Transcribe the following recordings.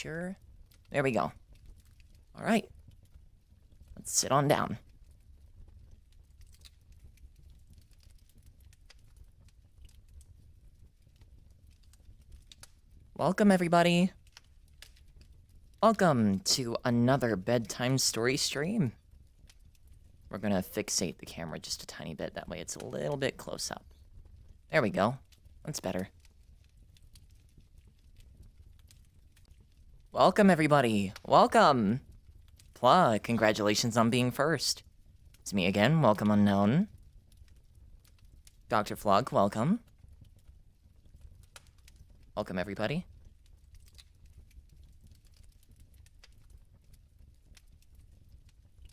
sure. There we go. All right. Let's sit on down. Welcome, everybody. Welcome to another bedtime story stream. We're gonna fixate the camera just a tiny bit. That way it's a little bit close up. There we go. That's better. Welcome, everybody. Welcome. Pla, congratulations on being first. It's me again. Welcome, Unknown. Dr. Flog, welcome. Welcome, everybody.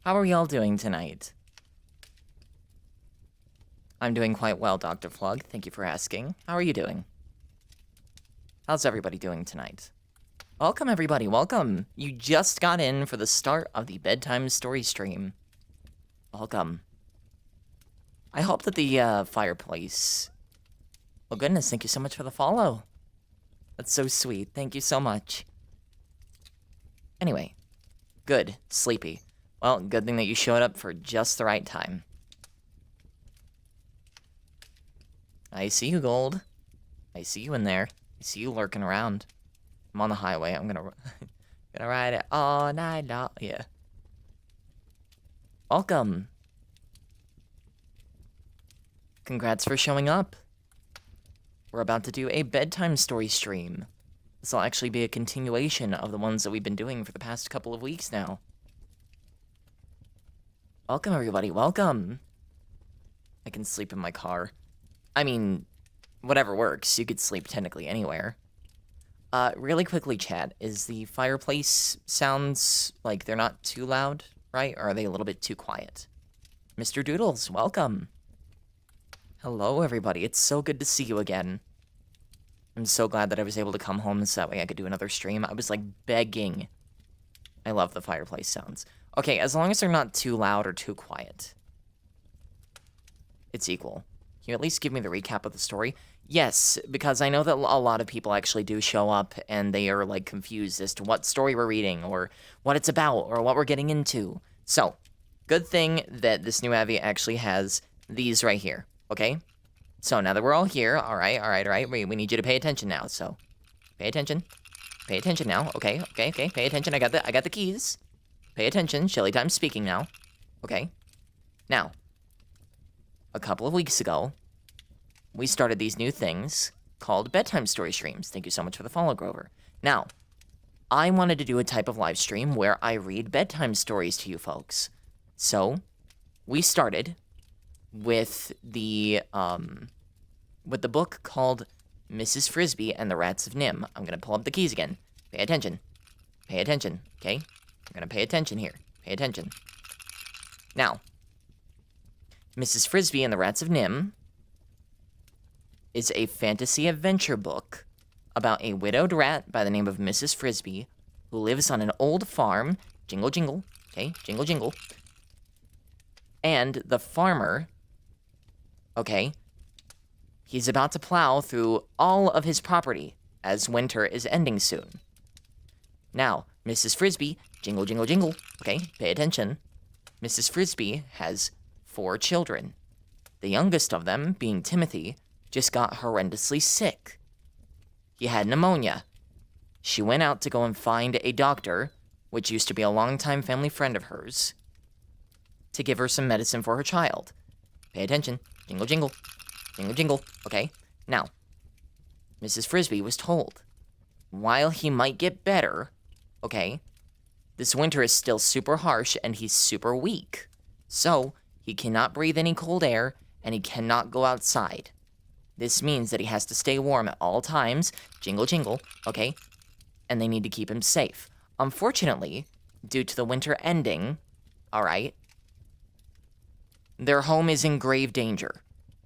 How are y'all doing tonight? I'm doing quite well, Dr. Flog. Thank you for asking. How are you doing? How's everybody doing tonight? Welcome, everybody. Welcome. You just got in for the start of the bedtime story stream. Welcome. I hope that the fireplace... Oh, goodness. Thank you so much for the follow. That's so sweet. Thank you so much. Anyway. Good. Sleepy. Well, good thing that you showed up for just the right time. I see you, Gold. I see you in there. I see you lurking around. I'm on the highway. I'm gonna ride it all night long. Yeah. Welcome. Congrats for showing up. We're about to do a bedtime story stream. This will actually be a continuation of the ones that we've been doing for the past couple of weeks now. Welcome, everybody. Welcome. I can sleep in my car. I mean, whatever works. You could sleep technically anywhere. Really quickly, chat. Is the fireplace sounds like they're not too loud, right? Or are they a little bit too quiet? Mr. Doodles, welcome. Hello, everybody. It's so good to see you again. I'm so glad that I was able to come home so that way I could do another stream. I was, like, begging. I love the fireplace sounds. Okay, as long as they're not too loud or too quiet. It's equal. Can you at least give me the recap of the story? Yes, because I know that a lot of people actually do show up and they are, like, confused as to what story we're reading or what it's about or what we're getting into. So, good thing that this new Abby actually has these right here, okay? So, now that we're all here, all right, we need you to pay attention now, so pay attention. Pay attention now, okay, pay attention. I got the keys. Pay attention, Shelly Time's speaking now. Okay. Now, a couple of weeks ago, we started these new things called bedtime story streams. Thank you so much for the follow, Grover. Now, I wanted to do a type of live stream where I read bedtime stories to you folks. So, we started with the book called Mrs. Frisby and the Rats of Nim. I'm gonna pull up the keys again. Pay attention. Pay attention, okay? I'm gonna pay attention here. Pay attention. Now, Mrs. Frisby and the Rats of Nim is a fantasy adventure book about a widowed rat by the name of Mrs. Frisby who lives on an old farm. Jingle, jingle. Okay, jingle, jingle. And the farmer, okay, he's about to plow through all of his property as winter is ending soon. Now, Mrs. Frisby, jingle, jingle, jingle, okay, pay attention. Mrs. Frisby has 4 children. The youngest of them, being Timothy, just got horrendously sick. He had pneumonia. She went out to go and find a doctor, which used to be a longtime family friend of hers, to give her some medicine for her child. Pay attention. Jingle, jingle. Jingle, jingle. Okay, now, Mrs. Frisby was told, while he might get better, okay, this winter is still super harsh and he's super weak. So, he cannot breathe any cold air and he cannot go outside. This means that he has to stay warm at all times. Jingle, jingle, okay? And they need to keep him safe. Unfortunately, due to the winter ending, alright, their home is in grave danger.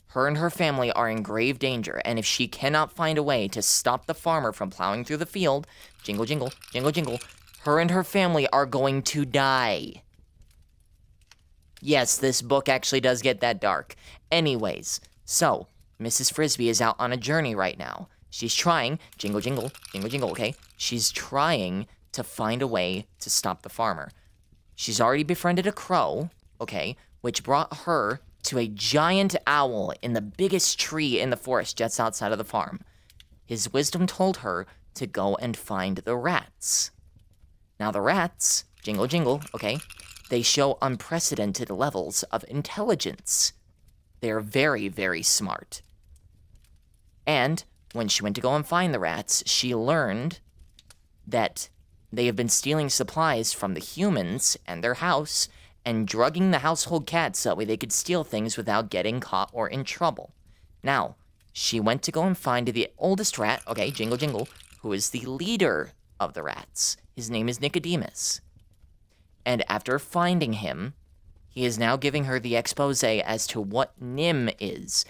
Her and her family are in grave danger, and if she cannot find a way to stop the farmer from plowing through the field, jingle, jingle, jingle, jingle, her and her family are going to die. Yes, this book actually does get that dark. Anyways, Mrs. Frisby is out on a journey right now. She's trying, jingle, jingle, jingle, jingle, okay? she's trying to find a way to stop the farmer. She's already befriended a crow, okay, which brought her to a giant owl in the biggest tree in the forest just outside of the farm. His wisdom told her to go and find the rats. Now the rats, jingle jingle, okay, they show unprecedented levels of intelligence. They're very, very smart. And when she went to go and find the rats, she learned that they have been stealing supplies from the humans and their house and drugging the household cats so that way they could steal things without getting caught or in trouble. Now, she went to go and find the oldest rat, okay, jingle jingle, who is the leader of the rats. His name is Nicodemus. And after finding him, he is now giving her the expose as to what Nim is,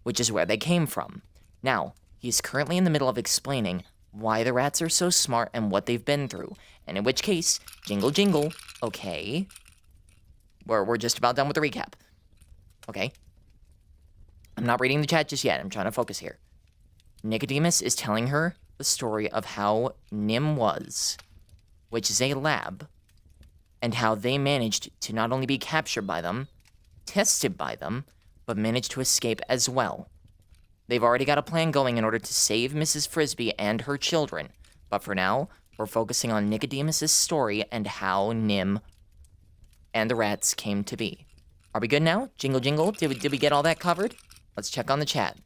which is where they came from. Now, he's currently in the middle of explaining why the rats are so smart and what they've been through. And in which case, jingle jingle, okay. We're just about done with the recap. Okay. I'm not reading the chat just yet. I'm trying to focus here. Nicodemus is telling her the story of how Nim was, which is a lab, and how they managed to not only be captured by them, tested by them, but managed to escape as well. They've already got a plan going in order to save Mrs. Frisbee and her children, but for now, we're focusing on Nicodemus' story and how Nim and the rats came to be. Are we good now? Jingle jingle, did we get all that covered? Let's check on the chat.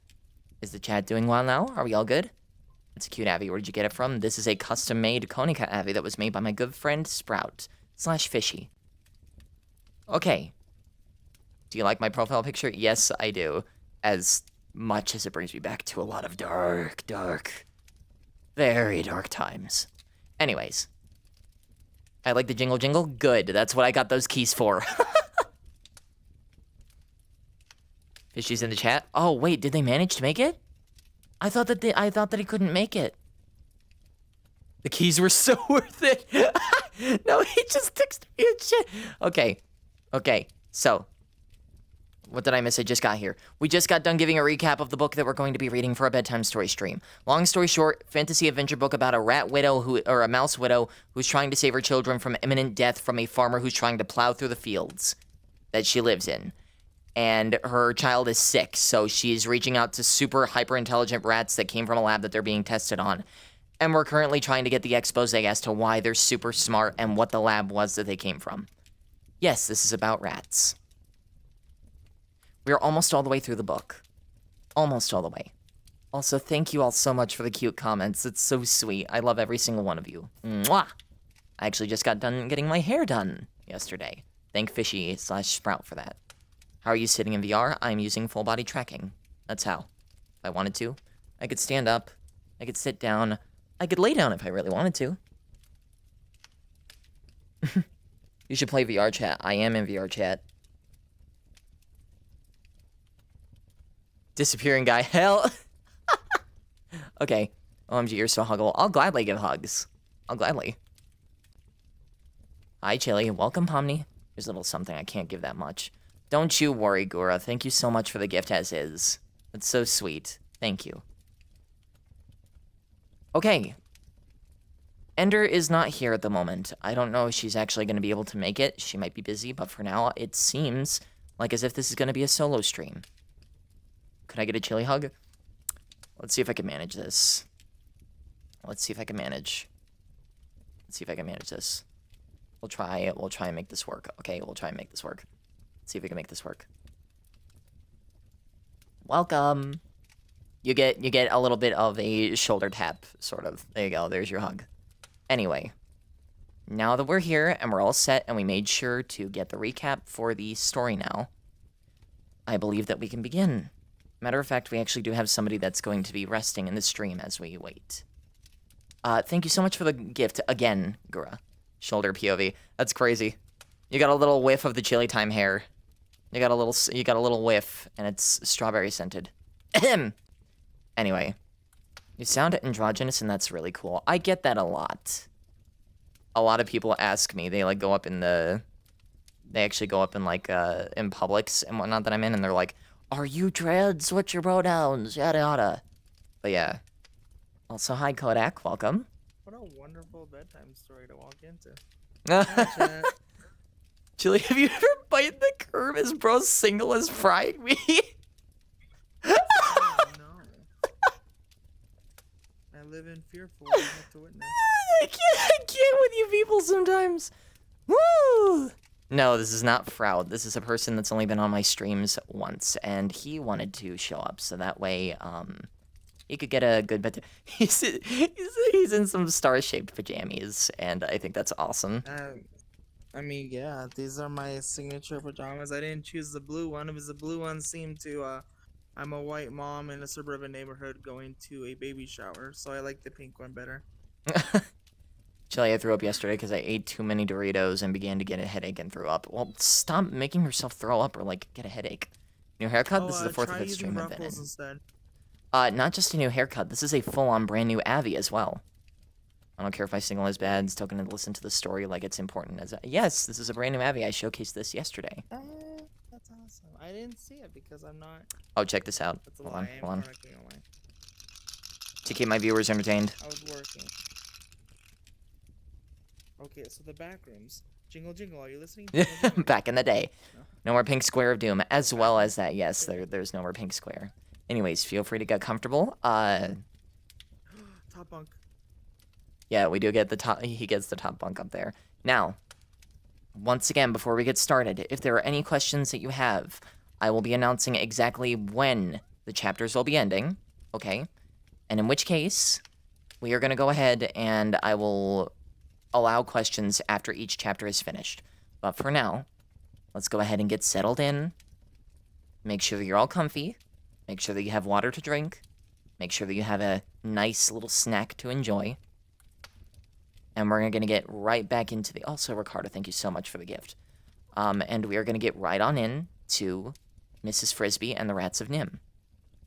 Is the chat doing well now? Are we all good? It's a cute Abby. Where did you get it from? This is a custom-made Konica Abby that was made by my good friend Sprout/Fishy. Okay. Do you like my profile picture? Yes, I do. As much as it brings me back to a lot of dark, very dark times. Anyways. I like the jingle jingle? Good. That's what I got those keys for. Fishy's in the chat. Oh, wait, did they manage to make it? I thought that he couldn't make it. The keys were so worth it. No, he just texted me and shit. Okay. So, what did I miss? I just got here. We just got done giving a recap of the book that we're going to be reading for a bedtime story stream. Long story short, fantasy adventure book about a rat widow or a mouse widow who's trying to save her children from imminent death from a farmer who's trying to plow through the fields that she lives in. And her child is sick, so she's reaching out to super hyper-intelligent rats that came from a lab that they're being tested on. And we're currently trying to get the expose as to why they're super smart and what the lab was that they came from. Yes, this is about rats. We're almost all the way through the book. Almost all the way. Also, thank you all so much for the cute comments. It's so sweet. I love every single one of you. Mwah! I actually just got done getting my hair done yesterday. Thank Fishy/Sprout for that. How are you sitting in VR? I'm using full body tracking. That's how. If I wanted to. I could stand up. I could sit down. I could lay down if I really wanted to. You should play VR chat. I am in VR chat. Disappearing guy. Hell. Okay. OMG, you're so huggable. I'll gladly give hugs. I'll gladly. Hi, Chili. Welcome, Pomni. Here's a little something. I can't give that much. Don't you worry, Gura. Thank you so much for the gift as is. That's so sweet. Thank you. Okay. Ender is not here at the moment. I don't know if she's actually going to be able to make it. She might be busy, but for now, it seems like as if this is going to be a solo stream. Could I get a chili hug? Let's see if I can manage this. Let's see if I can manage this. We'll try and make this work. Okay, we'll try and make this work. Let's see if we can make this work. Welcome. You get a little bit of a shoulder tap, sort of. There you go, there's your hug. Anyway, now that we're here and we're all set and we made sure to get the recap for the story now, I believe that we can begin. Matter of fact, we actually do have somebody that's going to be resting in the stream as we wait. Thank you so much for the gift again, Gura. Shoulder POV. That's crazy. You got a little whiff of the chili time hair. You got a little whiff, and it's strawberry scented. Ahem. Anyway, you sound androgynous, and that's really cool. I get that a lot. A lot of people ask me. They like go up in the. They actually go up in like in Publix and whatnot that I'm in, and they're like, "Are you trans? What's your pronouns? Yada yada." But yeah. Also, hi Kodak. Welcome. What a wonderful bedtime story to walk into. Hi, chat. Julie, have you ever bited the curb as bro single as frying me? Oh, no. I live in fearful. I have to witness. I can't with you people sometimes. Woo! No, this is not Froud. This is a person that's only been on my streams once, and he wanted to show up so that way, he could get a good bed. He's in some star-shaped pajamas, and I think that's awesome. I mean, yeah, these are my signature pajamas. I didn't choose the blue one because the blue one seemed to, I'm a white mom in a suburban neighborhood going to a baby shower, so I like the pink one better. Actually, I threw up yesterday because I ate too many Doritos and began to get a headache and threw up. Well, stop making yourself throw up or, like, get a headache. New haircut? This is the fourth or fifth stream I've been in. Instead. Not just a new haircut. This is a full-on brand new Avi as well. I don't care if my signal is bad. Still gonna listen to the story like it's important. Yes, this is a brand new Avi. I showcased this yesterday. That's awesome. I didn't see it because I'm not. Oh, check this out. That's a Hold lie. on. To keep my viewers entertained. I was working. Okay, so the back rooms. Jingle, jingle. Are you listening? Jingle, jingle. Back in the day. No. No more Pink Square of Doom. As well as that, yes, there's no more Pink Square. Anyways, feel free to get comfortable. Top bunk. Yeah, we do get the top. He gets the top bunk up there. Now, once again, before we get started, if there are any questions that you have, I will be announcing exactly when the chapters will be ending, okay? And in which case, we are going to go ahead and I will allow questions after each chapter is finished. But for now, let's go ahead and get settled in. Make sure that you're all comfy. Make sure that you have water to drink. Make sure that you have a nice little snack to enjoy. And we're going to get right back into the... Also, Ricardo, thank you so much for the gift. And we are going to get right on in to Mrs. Frisbee and the Rats of Nim.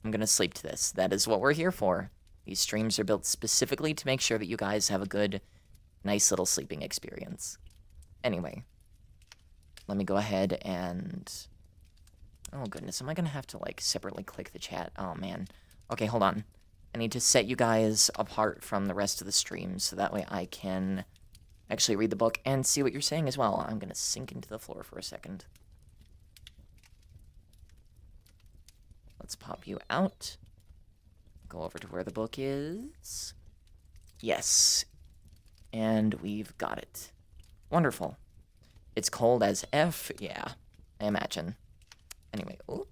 I'm going to sleep to this. That is what we're here for. These streams are built specifically to make sure that you guys have a good, nice little sleeping experience. Anyway, let me go ahead and... Oh, goodness. Am I going to have to, like, separately click the chat? Oh, man. Okay, hold on. I need to set you guys apart from the rest of the stream so that way I can actually read the book and see what you're saying as well. I'm going to sink into the floor for a second. Let's pop you out. Go over to where the book is. Yes. And we've got it. Wonderful. It's cold as F. Yeah, I imagine. Anyway, oh,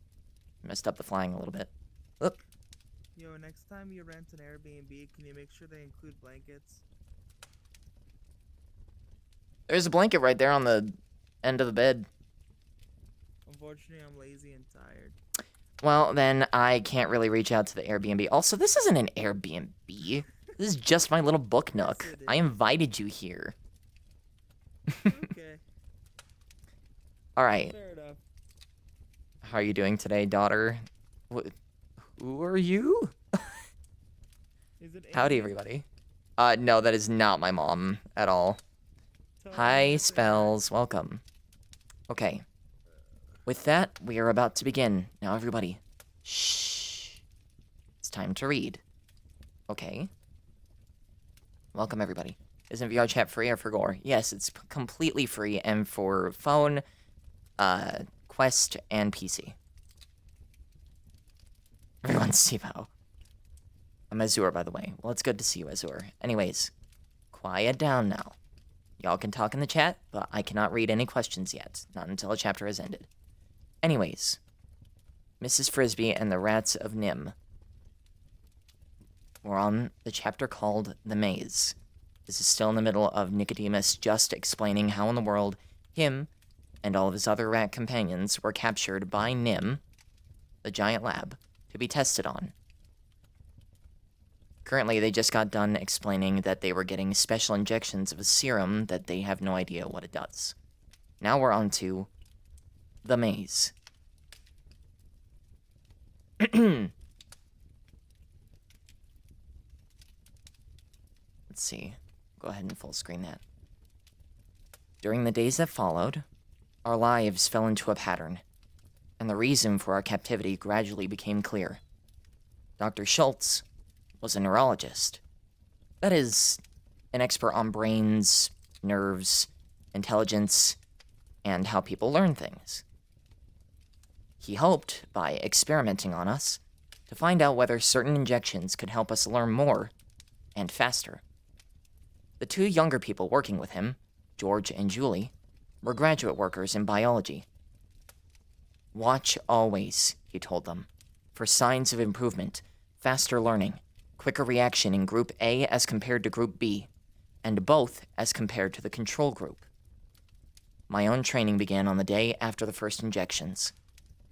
messed up the flying a little bit. Oop. Yo, next time you rent an Airbnb, can you make sure they include blankets? There's a blanket right there on the end of the bed. Unfortunately, I'm lazy and tired. Well, then I can't really reach out to the Airbnb. Also, this isn't an Airbnb. This is just my little book nook. Yes, I invited you here. Okay. All right. Fair enough. How are you doing today, daughter? Who are you? Is it Howdy, Amy? everybody. No, that is not my mom at all. Tell Hi, me Spells. Welcome. Okay. With that, we are about to begin. Now, everybody, shh. It's time to read. Okay. Welcome, everybody. Isn't VR chat free or for gore? Yes, it's completely free and for phone, Quest, and PC. Everyone's Sivo. I'm Azure, by the way. Well, it's good to see you, Azure. Anyways, quiet down now. Y'all can talk in the chat, but I cannot read any questions yet. Not until a chapter has ended. Anyways, Mrs. Frisbee and the Rats of Nim. We're on the chapter called The Maze. This is still in the middle of Nicodemus just explaining how in the world him and all of his other rat companions were captured by Nim, the giant lab, to be tested on. Currently, they just got done explaining that they were getting special injections of a serum that they have no idea what it does. Now we're on to The Maze. Let's see. Go ahead and full screen that. During the days that followed, our lives fell into a pattern, and the reason for our captivity gradually became clear. Dr. Schultz was a neurologist. That is, an expert on brains, nerves, intelligence, and how people learn things. He hoped, by experimenting on us, to find out whether certain injections could help us learn more and faster. The two younger people working with him, George and Julie, were graduate workers in biology. Watch always, he told them, for signs of improvement, faster learning, quicker reaction in Group A as compared to Group B, and both as compared to the control group. My own training began on the day after the first injections.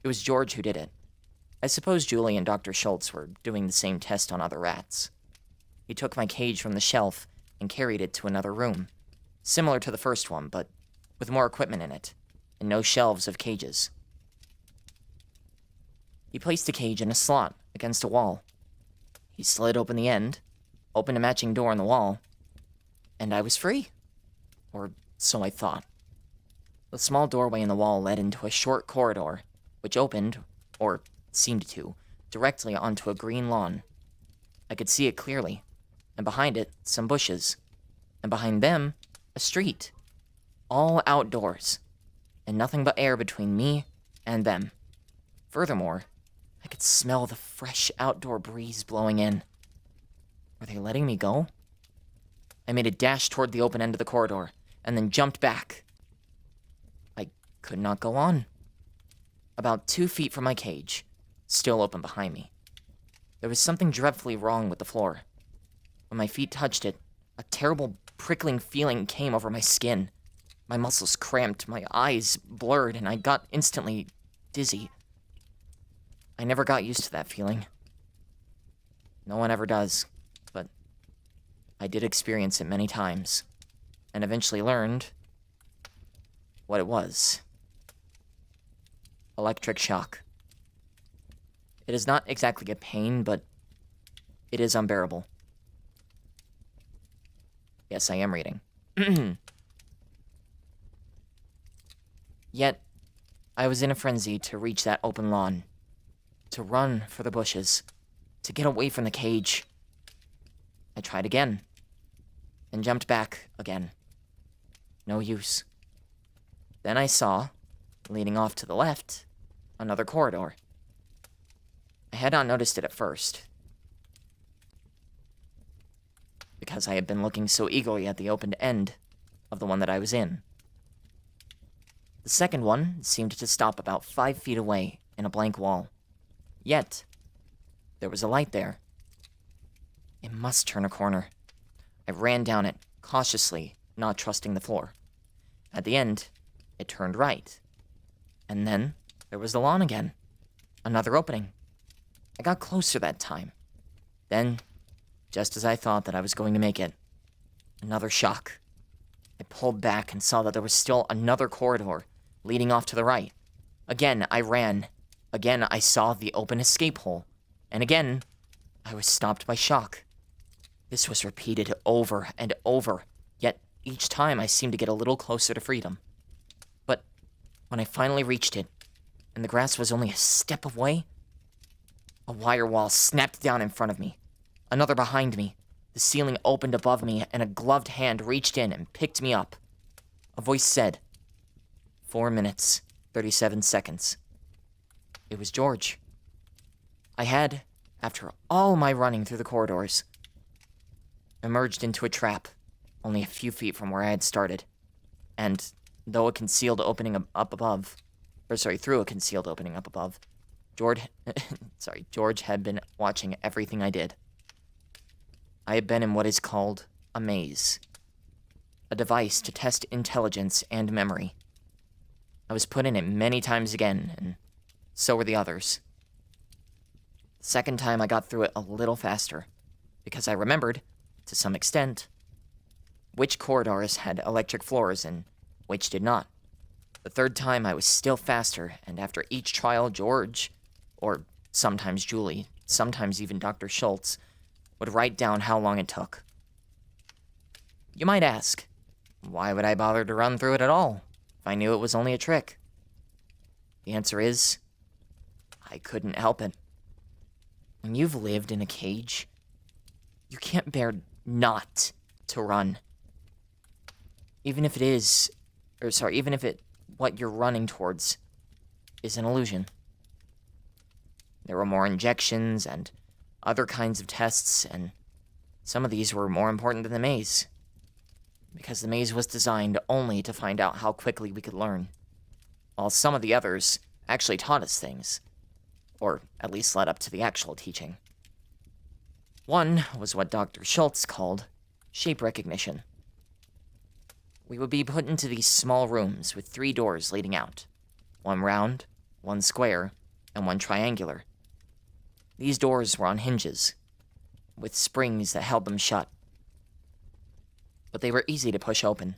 It was George who did it. I suppose Julie and Dr. Schultz were doing the same test on other rats. He took my cage from the shelf and carried it to another room, similar to the first one, but with more equipment in it, and no shelves of cages. He placed the cage in a slot against a wall. He slid open the end, opened a matching door in the wall, and I was free. Or so I thought. The small doorway in the wall led into a short corridor, which opened, or seemed to, directly onto a green lawn. I could see it clearly, and behind it, some bushes, and behind them, a street. All outdoors, and nothing but air between me and them. Furthermore, I could smell the fresh outdoor breeze blowing in. Were they letting me go? I made a dash toward the open end of the corridor, and then jumped back. I could not go on. About 2 feet from my cage, still open behind me, there was something dreadfully wrong with the floor. When my feet touched it, a terrible prickling feeling came over my skin. My muscles cramped, my eyes blurred, and I got instantly dizzy. I never got used to that feeling. No one ever does, but I did experience it many times, and eventually learned what it was. Electric shock. It is not exactly a pain, but it is unbearable. Yes, I am reading. Yet, I was in a frenzy to reach that open lawn, to run for the bushes, to get away from the cage. I tried again, and jumped back again. No use. Then I saw, leading off to the left, another corridor. I had not noticed it at first, because I had been looking so eagerly at the opened end of the one that I was in. The second one seemed to stop about 5 feet away in a blank wall. Yet, there was a light there. It must turn a corner. I ran down it, cautiously, not trusting the floor. At the end, it turned right. And then, there was the lawn again. Another opening. I got closer that time. Then, just as I thought that I was going to make it, another shock. I pulled back and saw that there was still another corridor leading off to the right. Again, I ran. Again, I saw the open escape hole. And again, I was stopped by shock. This was repeated over and over, yet each time I seemed to get a little closer to freedom. But when I finally reached it, and the grass was only a step away, a wire wall snapped down in front of me. Another behind me. The ceiling opened above me, and a gloved hand reached in and picked me up. A voice said, 4 minutes, 37 seconds. It was George. I had, after all my running through the corridors, emerged into a trap, only a few feet from where I had started. And, though a concealed opening through a concealed opening up above, George had been watching everything I did. I had been in what is called a maze, a device to test intelligence and memory. I was put in it many times again, and so were the others. The second time I got through it a little faster, because I remembered, to some extent, which corridors had electric floors and which did not. The third time I was still faster, and after each trial, George, or sometimes Julie, sometimes even Dr. Schultz, would write down how long it took. You might ask, why would I bother to run through it at all, if I knew it was only a trick? The answer is, I couldn't help it. When you've lived in a cage, you can't bear not to run. Even if what you're running towards is an illusion. There were more injections and other kinds of tests, and some of these were more important than the maze. Because the maze was designed only to find out how quickly we could learn, while some of the others actually taught us things, or at least led up to the actual teaching. One was what Dr. Schultz called shape recognition. We would be put into these small rooms with 3 doors leading out, one round, one square, and one triangular. These doors were on hinges, with springs that held them shut. But they were easy to push open,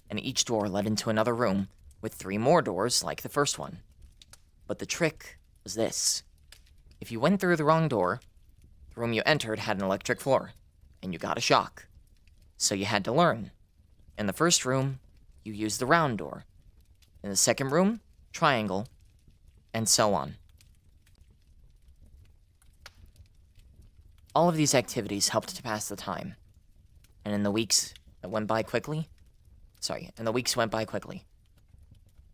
and each door led into another room with 3 more doors like the first one. But the trick was this. If you went through the wrong door, the room you entered had an electric floor, and you got a shock. So you had to learn. In the first room, you used the round door. In the second room, triangle, and so on. All of these activities helped to pass the time, and in the weeks went by quickly.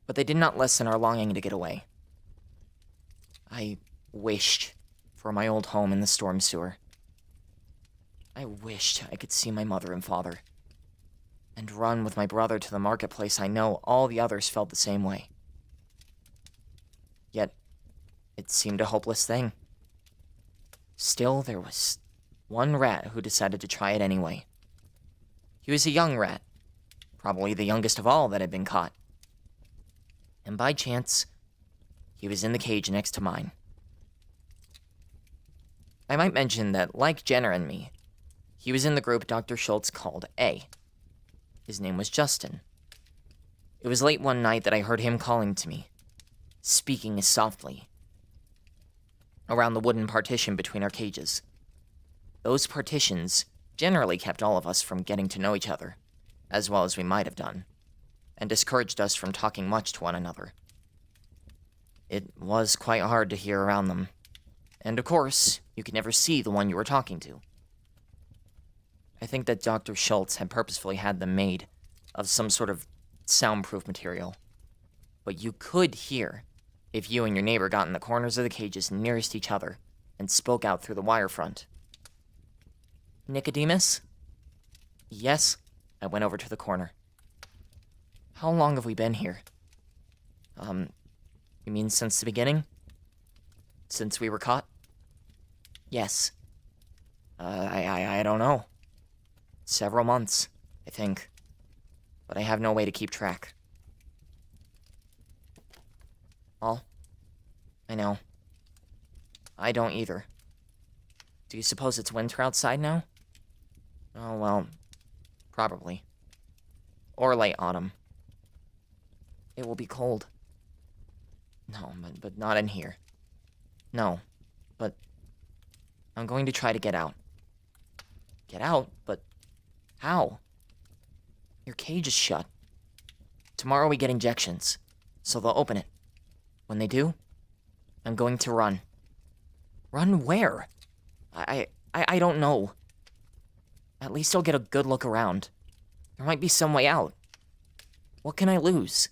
But they did not lessen our longing to get away. I wished for my old home in the storm sewer. I wished I could see my mother and father, and run with my brother to the marketplace. I know all the others felt the same way. Yet, it seemed a hopeless thing. Still, there was one rat who decided to try it anyway. He was a young rat, probably the youngest of all that had been caught. And by chance, he was in the cage next to mine. I might mention that, like Jenner and me, he was in the group Dr. Schultz called A. His name was Justin. It was late one night that I heard him calling to me, speaking softly, around the wooden partition between our cages. Those partitions generally kept all of us from getting to know each other, as well as we might have done, and discouraged us from talking much to one another. It was quite hard to hear around them, and of course, you could never see the one you were talking to. I think that Dr. Schultz had purposefully had them made of some sort of soundproof material, but you could hear if you and your neighbor got in the corners of the cages nearest each other and spoke out through the wire front. Nicodemus? Yes? I went over to the corner. How long have we been here? You mean since the beginning? Since we were caught? Yes. I don't know. Several months, I think. But I have no way to keep track. Well, I know. I don't either. Do you suppose it's winter outside now? Oh, well, probably. Or late autumn. It will be cold. No, but not in here. No, but I'm going to try to get out. Get out? But how? Your cage is shut. Tomorrow we get injections, so they'll open it. When they do, I'm going to run. Run where? I don't know. At least I'll get a good look around. There might be some way out. What can I lose?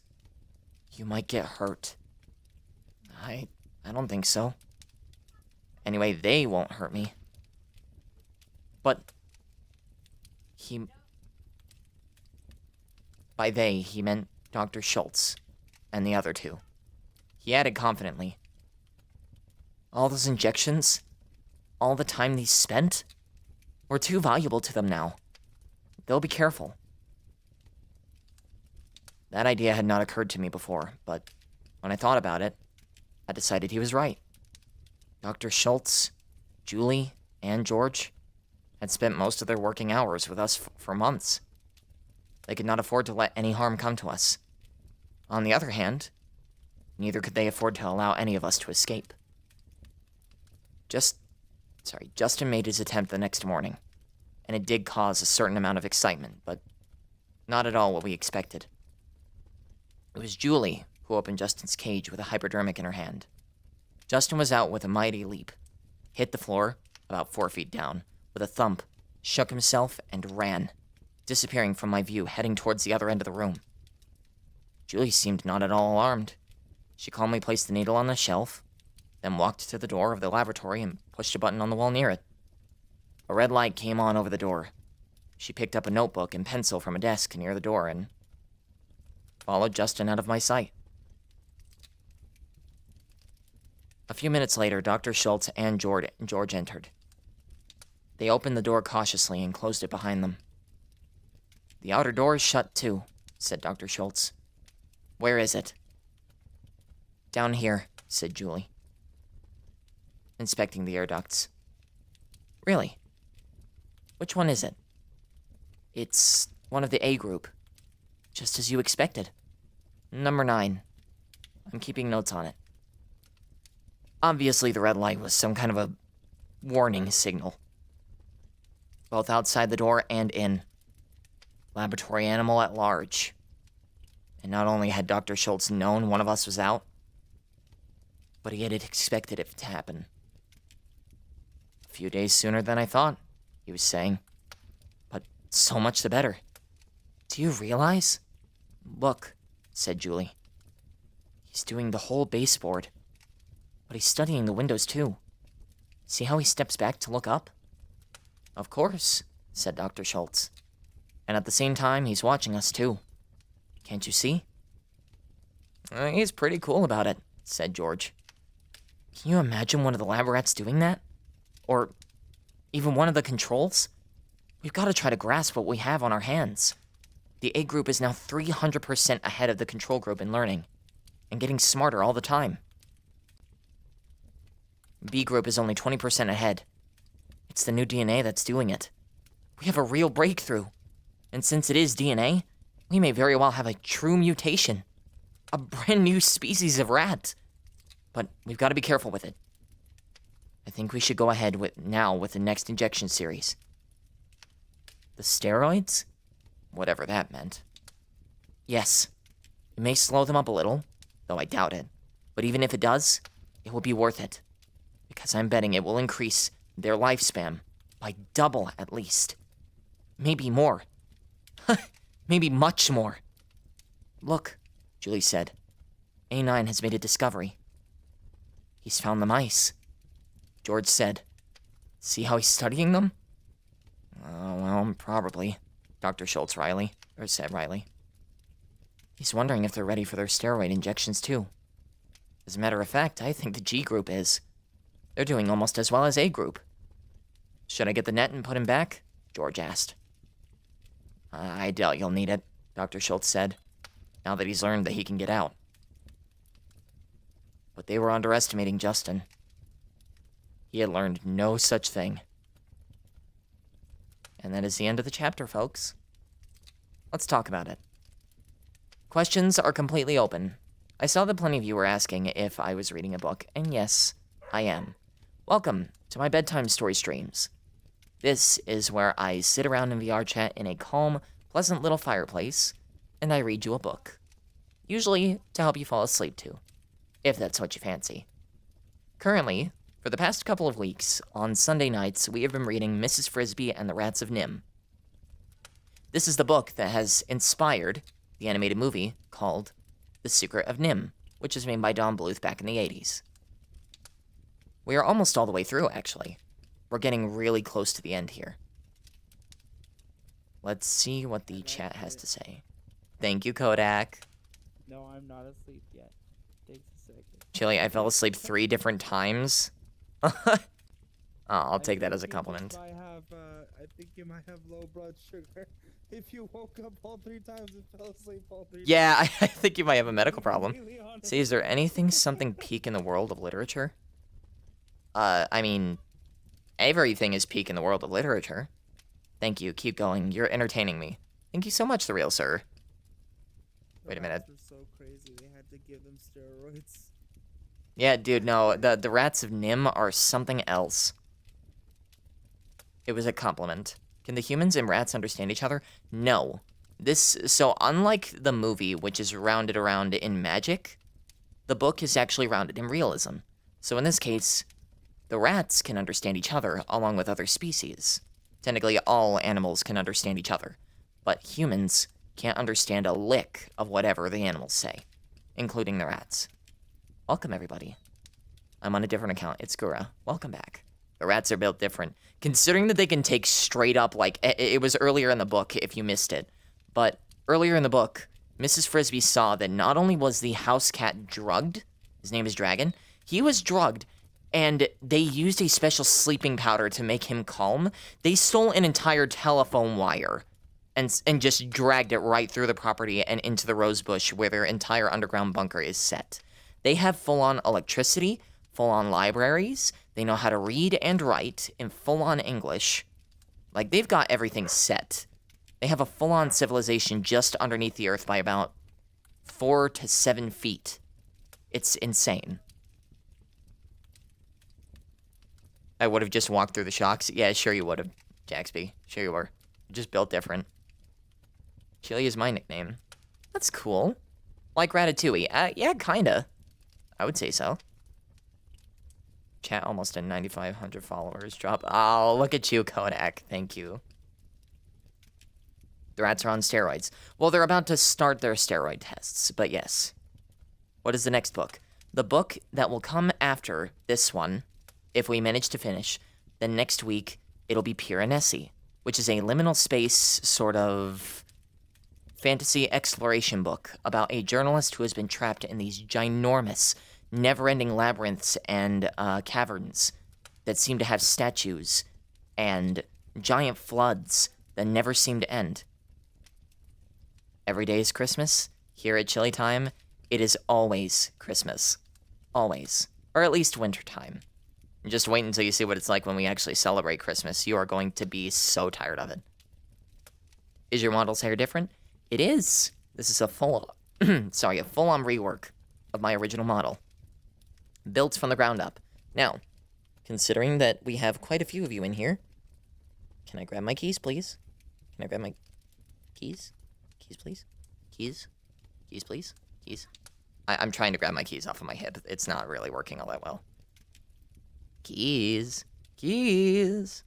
You might get hurt. I don't think so. Anyway, they won't hurt me. But by they, he meant Dr. Schultz and the other 2. He added confidently, all those injections, all the time they spent, were too valuable to them now. They'll be careful. That idea had not occurred to me before, but when I thought about it, I decided he was right. Dr. Schultz, Julie, and George had spent most of their working hours with us for months. They could not afford to let any harm come to us. On the other hand, neither could they afford to allow any of us to escape. Justin made his attempt the next morning, and it did cause a certain amount of excitement, but not at all what we expected. It was Julie who opened Justin's cage with a hypodermic in her hand. Justin was out with a mighty leap, hit the floor about 4 feet down, with a thump, shook himself, and ran. disappearing from my view, heading towards the other end of the room. Julie seemed not at all alarmed. She calmly placed the needle on the shelf, then walked to the door of the laboratory and pushed a button on the wall near it. A red light came on over the door. She picked up a notebook and pencil from a desk near the door and followed Justin out of my sight. A few minutes later, Dr. Schultz and George entered. They opened the door cautiously and closed it behind them. "The outer door is shut too," said Dr. Schultz. "Where is it?" "Down here," said Julie, inspecting the air ducts. "Really? Which one is it?" "It's one of the A group. Just as you expected. Number 9. I'm keeping notes on it." Obviously, the red light was some kind of a warning signal. Both outside the door and in. Laboratory animal at large. And not only had Dr. Schultz known one of us was out, but he had expected it to happen. "A few days sooner than I thought," he was saying. "But so much the better. Do you realize?" "Look," said Julie. "He's doing the whole baseboard. But he's studying the windows too. See how he steps back to look up?" "Of course," said Dr. Schultz. "And at the same time, he's watching us too. Can't you see?" "He's pretty cool about it," said George. "Can you imagine one of the lab rats doing that? Or even one of the controls? We've got to try to grasp what we have on our hands. The A group is now 300% ahead of the control group in learning, and getting smarter all the time. B group is only 20% ahead. It's the new DNA that's doing it. We have a real breakthrough. And since it is DNA, we may very well have a true mutation. A brand new species of rat. But we've got to be careful with it. I think we should go ahead with the next injection series." "The steroids?" Whatever that meant. "Yes. It may slow them up a little, though I doubt it. But even if it does, it will be worth it. Because I'm betting it will increase their lifespan by double at least. Maybe more. Maybe much more." "Look," Julie said. "A9 has made a discovery. He's found the mice." George said. "See how he's studying them?" Well, probably," Dr. Schultz said Riley. "He's wondering if they're ready for their steroid injections too. As a matter of fact, I think the G group is. They're doing almost as well as A group." "Should I get the net and put him back?" George asked. "I doubt you'll need it," Dr. Schultz said, "now that he's learned that he can get out." But they were underestimating Justin. He had learned no such thing. And that is the end of the chapter, folks. Let's talk about it. Questions are completely open. I saw that plenty of you were asking if I was reading a book, and yes, I am. Welcome to my bedtime story streams. This is where I sit around in VR chat in a calm, pleasant little fireplace, and I read you a book. Usually to help you fall asleep to, if that's what you fancy. Currently, for the past couple of weeks, on Sunday nights, we have been reading Mrs. Frisby and the Rats of Nim. This is the book that has inspired the animated movie called The Secret of Nim, which was made by Don Bluth back in the 80s. We are almost all the way through, actually. We're getting really close to the end here. Let's see what the chat has to say. Thank you, Kodak. No, I'm not asleep yet. Takes a second. Chili, I fell asleep 3 different times. I'll take that as a compliment. I think you might have low blood sugar. If you woke up all 3 times and fell asleep all 3 times. Yeah, I think you might have a medical problem. See, is there something peak in the world of literature? I mean, everything is peak in the world of literature. Thank you, keep going. You're entertaining me. Thank you so much, the real sir. Wait a minute. The rats were so crazy, they had to give them steroids. Yeah, dude, no, the Rats of Nim are something else. It was a compliment. Can the humans and rats understand each other? No. So unlike the movie, which is rounded around in magic, the book is actually rounded in realism. So in this case, the rats can understand each other along with other species. Technically, all animals can understand each other. but humans can't understand a lick of whatever the animals say, including the rats. Welcome, everybody. I'm on a different account. It's Gura. Welcome back. The rats are built different. Considering that they can take straight up, like, it was earlier in the book, if you missed it, but earlier in the book, Mrs. Frisbee saw that not only was the house cat drugged, his name is Dragon, he was drugged, and they used a special sleeping powder to make him calm. They stole an entire telephone wire and just dragged it right through the property and into the rose bush where their entire underground bunker is set. They have full-on electricity, full-on libraries. They know how to read and write in full-on English. Like, they've got everything set. They have a full-on civilization just underneath the earth by about 4 to 7 feet. It's insane. I would have just walked through the shocks. Yeah, sure you would have, Jaxby. Sure you were. Just built different. Chili is my nickname. That's cool. Like Ratatouille. Yeah, kinda. I would say so. Chat almost at 9,500 followers. Drop. Oh, look at you, Kodak. Thank you. The rats are on steroids. Well, they're about to start their steroid tests, but yes. What is the next book? The book that will come after this one, if we manage to finish, then next week, it'll be Piranesi, which is a liminal space sort of fantasy exploration book about a journalist who has been trapped in these ginormous, never-ending labyrinths and caverns that seem to have statues and giant floods that never seem to end. Every day is Christmas. Here at Chili Time, it is always Christmas. Always. Or at least wintertime. Just wait until you see what it's like when we actually celebrate Christmas. You are going to be so tired of it. Is your model's hair different? It is. This is a full-on rework of my original model. Built from the ground up. Now, considering that we have quite a few of you in here, can I grab my keys, please? Can I grab my keys? Keys, please? Keys? Keys, please? Keys? I'm trying to grab my keys off of my hip. It's not really working all that well. Keys. Keys.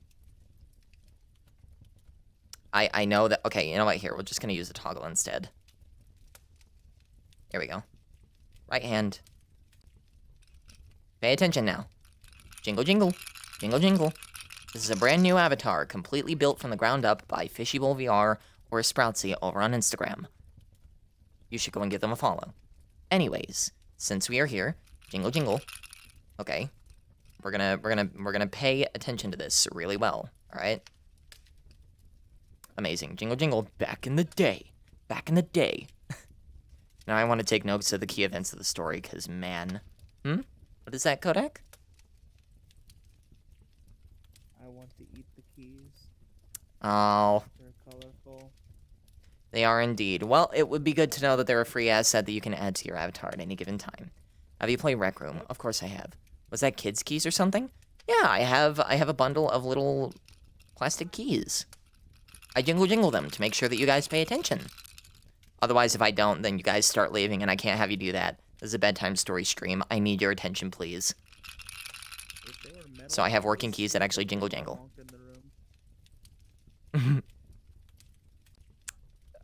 I know that... Okay, you know what? Here, we're just going to use a toggle instead. There we go. Right hand. Pay attention now. Jingle, jingle. Jingle, jingle. This is a brand new avatar, completely built from the ground up by Fishybowl VR or Sproutsy over on Instagram. You should go and give them a follow. Anyways, since we are here, jingle, jingle. Okay. We're gonna pay attention to this really well, alright? Amazing. Jingle, jingle. Back in the day. Back in the day. Now I want to take notes of the key events of the story, because, man. What is that, Kodak? I want to eat the keys. Oh. They're colorful. They are indeed. Well, it would be good to know that they're a free asset that you can add to your avatar at any given time. Have you played Rec Room? Of course I have. Was that kids' keys or something? Yeah, I have a bundle of little plastic keys. I jingle them to make sure that you guys pay attention. Otherwise, if I don't, then you guys start leaving, and I can't have you do that. This is a bedtime story stream. I need your attention, please. So I have working keys that actually jingle jangle. There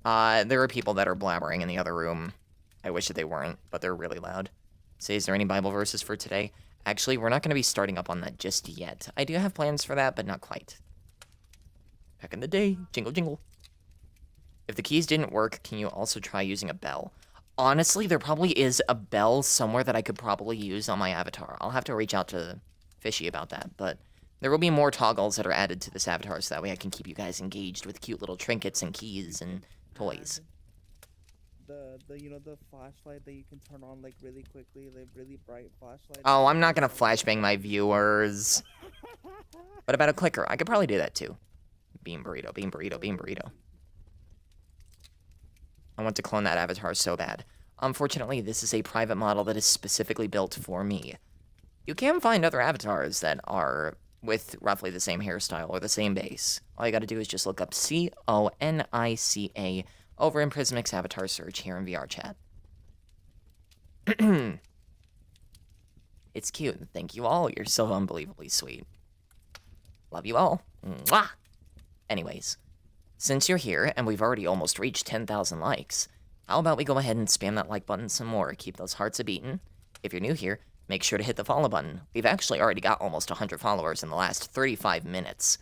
are people that are blabbering in the other room. I wish that they weren't, but they're really loud. Say, is there any Bible verses for today? Actually, we're not going to be starting up on that just yet. I do have plans for that, but not quite. Back in the day, jingle jingle. If the keys didn't work, can you also try using a bell? Honestly, there probably is a bell somewhere that I could probably use on my avatar. I'll have to reach out to Fishy about that, but there will be more toggles that are added to this avatar so that way I can keep you guys engaged with cute little trinkets and keys and toys. The flashlight that you can turn on like really quickly, like really bright flashlight. Oh, I'm not gonna flashbang my viewers. What about a clicker? I could probably do that too. Bean burrito, bean burrito, bean burrito. I want to clone that avatar so bad. Unfortunately, this is a private model that is specifically built for me. You can find other avatars that are with roughly the same hairstyle or the same base. All you gotta do is just look up CONICA over in Prismic's avatar search here in VR chat. It's cute. Thank you all. You're so unbelievably sweet. Love you all. Mwah! Anyways, Since you're here and we've already almost reached 10,000 likes, how about we go ahead and spam that like button some more, keep those hearts a-beatin'. If you're new here, make sure to hit the follow button. We've actually already got almost 100 followers in the last 35 minutes.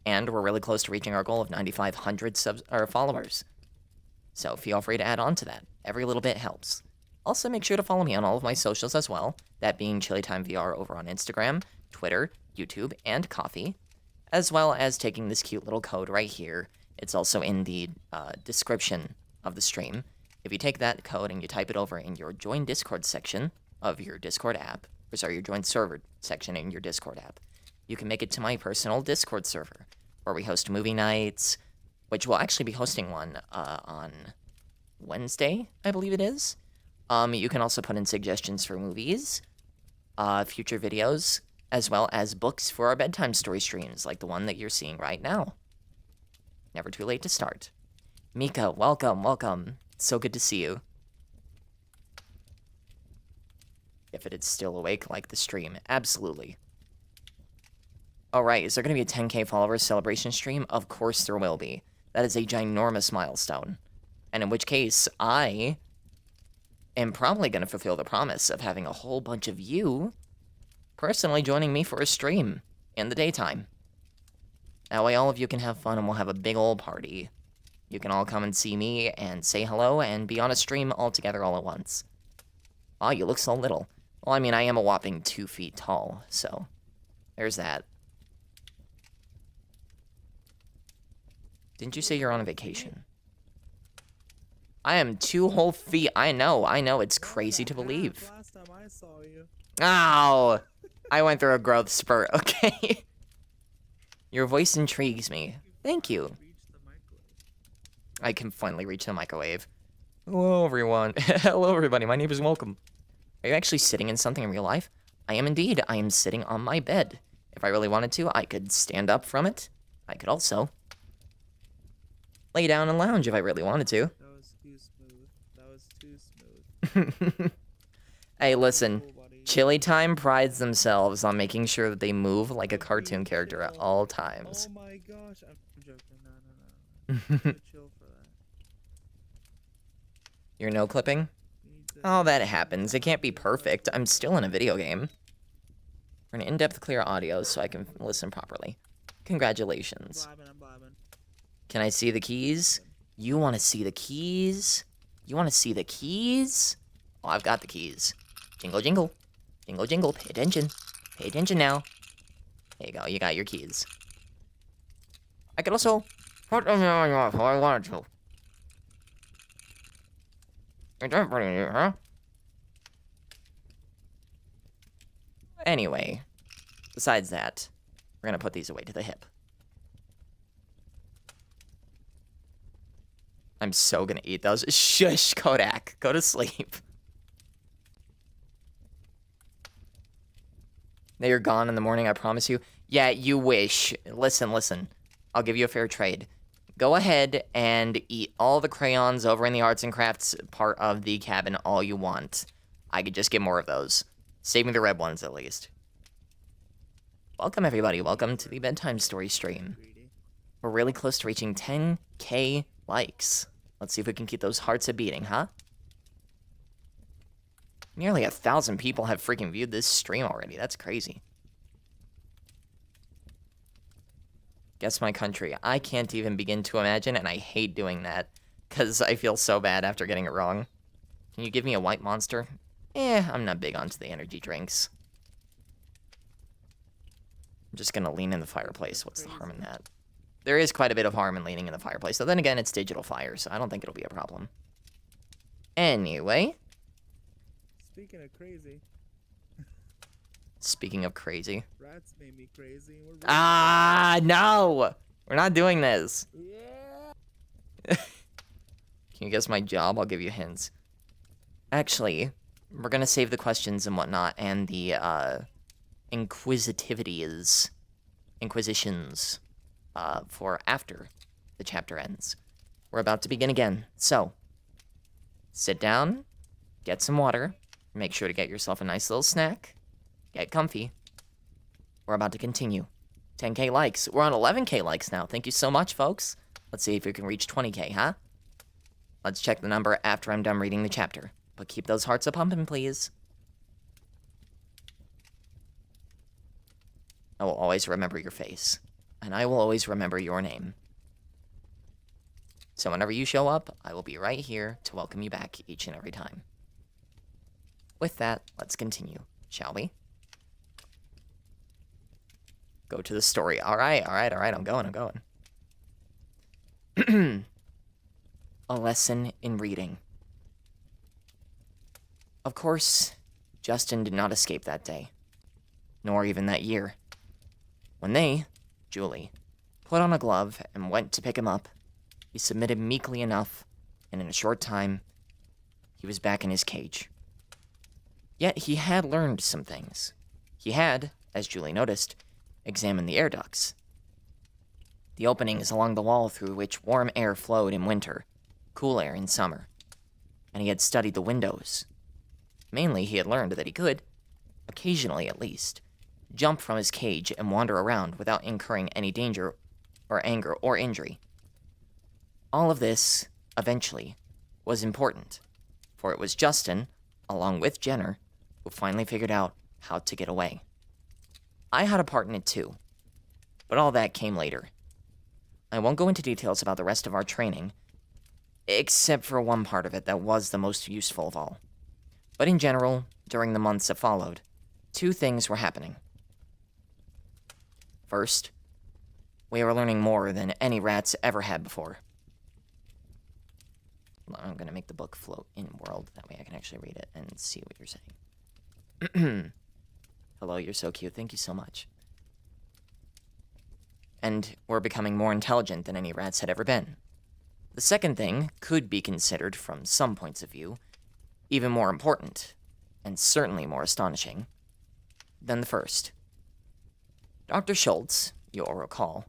And we're really close to reaching our goal of 9,500 followers. So feel free to add on to that. Every little bit helps. Also, make sure to follow me on all of my socials as well, that being ChiliTimeVR over on Instagram, Twitter, YouTube, and Coffee, as well as taking this cute little code right here. It's also in the description of the stream. If you take that code and you type it over in your Join Discord section of your Discord app, or sorry, your Join Server section in your Discord app, you can make it to my personal Discord server, where we host movie nights, which we'll actually be hosting one on Wednesday, I believe it is. You can also put in suggestions for movies, future videos, as well as books for our bedtime story streams, like the one that you're seeing right now. Never too late to start. Mika, welcome, welcome. So good to see you. If it is still awake, like the stream. Absolutely. Alright, is there going to be a 10k followers celebration stream? Of course there will be. That is a ginormous milestone. And in which case, I am probably going to fulfill the promise of having a whole bunch of you personally joining me for a stream in the daytime. That way all of you can have fun and we'll have a big old party. You can all come and see me and say hello and be on a stream all together all at once. Wow, you look so little. Well, I mean, I am a whopping 2 feet tall, so there's that. Didn't you say you're on a vacation? I am 2 whole feet. I know, it's crazy to believe. Last time I saw you. Ow! I went through a growth spurt, okay? Your voice intrigues me. Thank you. I can finally reach the microwave. Hello, everyone. Hello, everybody. My name is Welcome. Are you actually sitting in something in real life? I am indeed. I am sitting on my bed. If I really wanted to, I could stand up from it. I could also lay down and lounge if I really wanted to. That was too smooth. That was too smooth. Hey, listen. Chili Time prides themselves on making sure that they move like a cartoon character at all times. Oh my gosh. I'm joking. No. Too chill for that. You're no clipping? Oh, that happens. It can't be perfect. I'm still in a video game. For an in-depth clear audio so I can listen properly. Congratulations. I'm blabbing. Can I see the keys? You want to see the keys? You want to see the keys? Oh, I've got the keys. Jingle, jingle. Jingle, jingle. Pay attention. Pay attention now. There you go. You got your keys. I could also put them on you if I wanted to. Is that pretty neat, huh? Anyway, besides that, we're gonna put these away to the hip. I'm so gonna eat those. Shush, Kodak. Go to sleep. They are gone in the morning, I promise you. Yeah, you wish. Listen. I'll give you a fair trade. Go ahead and eat all the crayons over in the arts and crafts part of the cabin all you want. I could just get more of those. Save me the red ones, at least. Welcome, everybody. Welcome to the Bedtime Story stream. We're really close to reaching 10k likes. Let's see if we can keep those hearts a-beating, huh? Nearly 1,000 people have freaking viewed this stream already. That's crazy. Guess my country. I can't even begin to imagine, and I hate doing that, because I feel so bad after getting it wrong. Can you give me a white monster? I'm not big onto the energy drinks. I'm just gonna lean in the fireplace. What's the harm in that? There is quite a bit of harm in leaning in the fireplace. So then again, it's digital fire, so I don't think it'll be a problem. Anyway. Speaking of crazy. Speaking of crazy. Rats made me crazy. No! We're not doing this. Yeah. Can you guess my job? I'll give you hints. Actually, we're gonna save the questions and whatnot, and the, inquisitions, for after the chapter ends. We're about to begin again, so sit down, get some water, make sure to get yourself a nice little snack, get comfy. We're about to continue. 10k likes. We're on 11k likes now. Thank you so much, folks. Let's see if you can reach 20k, huh? Let's check the number after I'm done reading the chapter. But keep those hearts a-pumping, please. I will always remember your face. And I will always remember your name. So whenever you show up, I will be right here to welcome you back each and every time. With that, let's continue, shall we? Go to the story. Alright, I'm going. A lesson in reading. Of course, Justin did not escape that day, nor even that year. When they, Julie, put on a glove and went to pick him up, he submitted meekly enough, and in a short time, he was back in his cage. Yet he had learned some things. He had, as Julie noticed, examined the air ducts. The openings along the wall through which warm air flowed in winter, cool air in summer. And he had studied the windows. Mainly, he had learned that he could, occasionally at least, jump from his cage and wander around without incurring any danger or anger or injury. All of this, eventually, was important, for it was Justin, along with Jenner, who finally figured out how to get away. I had a part in it too, but all that came later. I won't go into details about the rest of our training, except for one part of it that was the most useful of all. But in general, during the months that followed, two things were happening. First, we were learning more than any rats ever had before. I'm going to make the book float in world, that way I can actually read it and see what you're saying. Hello, you're so cute, thank you so much. And we're becoming more intelligent than any rats had ever been. The second thing could be considered, from some points of view, even more important, and certainly more astonishing, than the first. Dr. Schultz, you'll recall,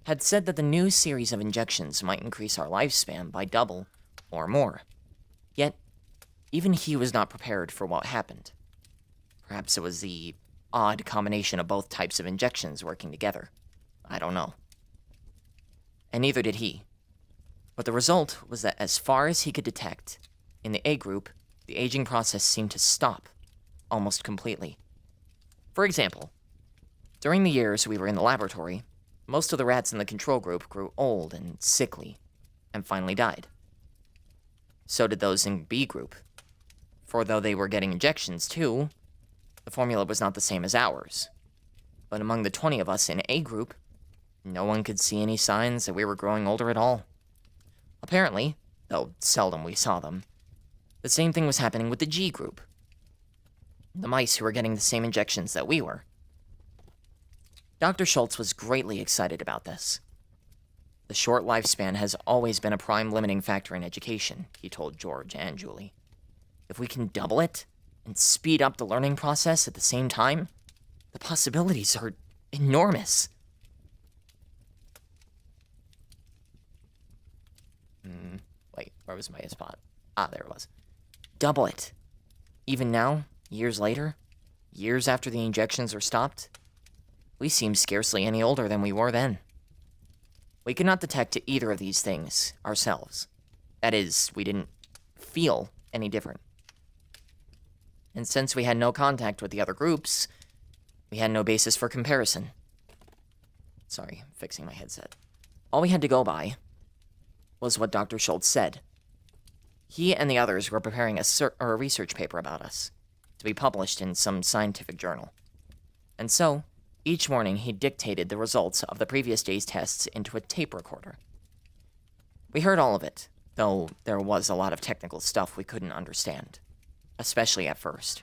had said that the new series of injections might increase our lifespan by double or more. Yet, even he was not prepared for what happened. Perhaps it was the odd combination of both types of injections working together. I don't know. And neither did he. But the result was that as far as he could detect, in the A group, the aging process seemed to stop, almost completely. For example, during the years we were in the laboratory, most of the rats in the control group grew old and sickly, and finally died. So did those in B group. For though they were getting injections too, the formula was not the same as ours. But among the 20 of us in A group, no one could see any signs that we were growing older at all. Apparently, though seldom we saw them, the same thing was happening with the G group. The mice who were getting the same injections that we were. Dr. Schultz was greatly excited about this. The short lifespan has always been a prime limiting factor in education, he told George and Julie. If we can double it, and speed up the learning process at the same time, the possibilities are enormous. Wait, where was my spot? Ah, there it was. Double it. Even now, years later, years after the injections are stopped, we seem scarcely any older than we were then. We could not detect either of these things ourselves. That is, we didn't feel any different. And since we had no contact with the other groups, we had no basis for comparison. Sorry, I'm fixing my headset. All we had to go by was what Dr. Schultz said. He and the others were preparing a research paper about us, to be published in some scientific journal. And so, each morning he dictated the results of the previous day's tests into a tape recorder. We heard all of it, though there was a lot of technical stuff we couldn't understand, especially at first.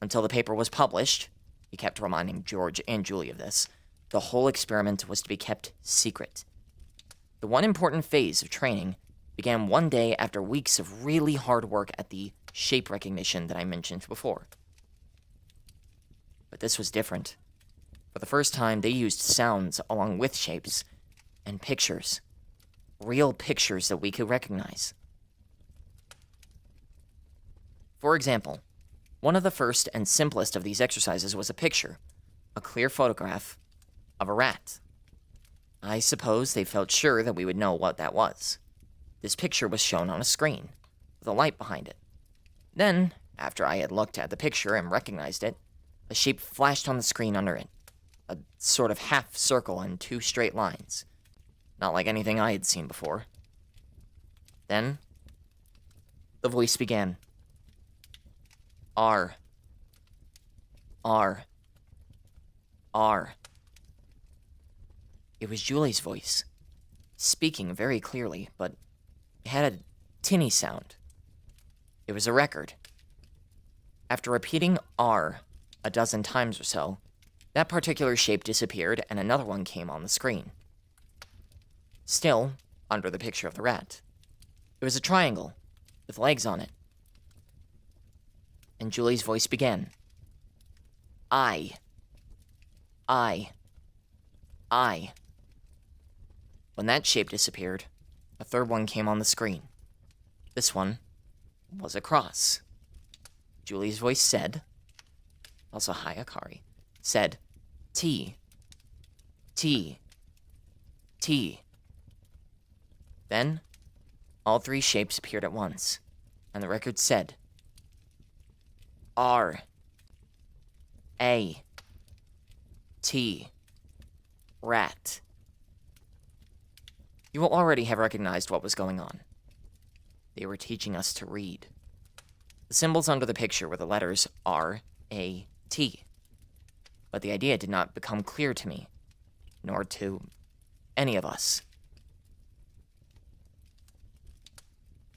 Until the paper was published, he kept reminding George and Julie of this, the whole experiment was to be kept secret. The one important phase of training began one day after weeks of really hard work at the shape recognition that I mentioned before. But this was different. For the first time, they used sounds along with shapes and pictures. Real pictures that we could recognize. For example, one of the first and simplest of these exercises was a picture, a clear photograph of a rat. I suppose they felt sure that we would know what that was. This picture was shown on a screen, with a light behind it. Then, after I had looked at the picture and recognized it, a shape flashed on the screen under it. A sort of half circle and two straight lines. Not like anything I had seen before. Then, the voice began. R. R. R. It was Julie's voice, speaking very clearly, but it had a tinny sound. It was a record. After repeating R a dozen times or so, that particular shape disappeared and another one came on the screen. Still, under the picture of the rat. It was a triangle, with legs on it. And Julie's voice began. I. When that shape disappeared, a third one came on the screen. This one was a cross. Julie's voice said, also hi Akari, said, T. T. T. Then, all three shapes appeared at once, and the record said, R. A. T. Rat. You will already have recognized what was going on. They were teaching us to read. The symbols under the picture were the letters R, A, T. But the idea did not become clear to me, nor to any of us.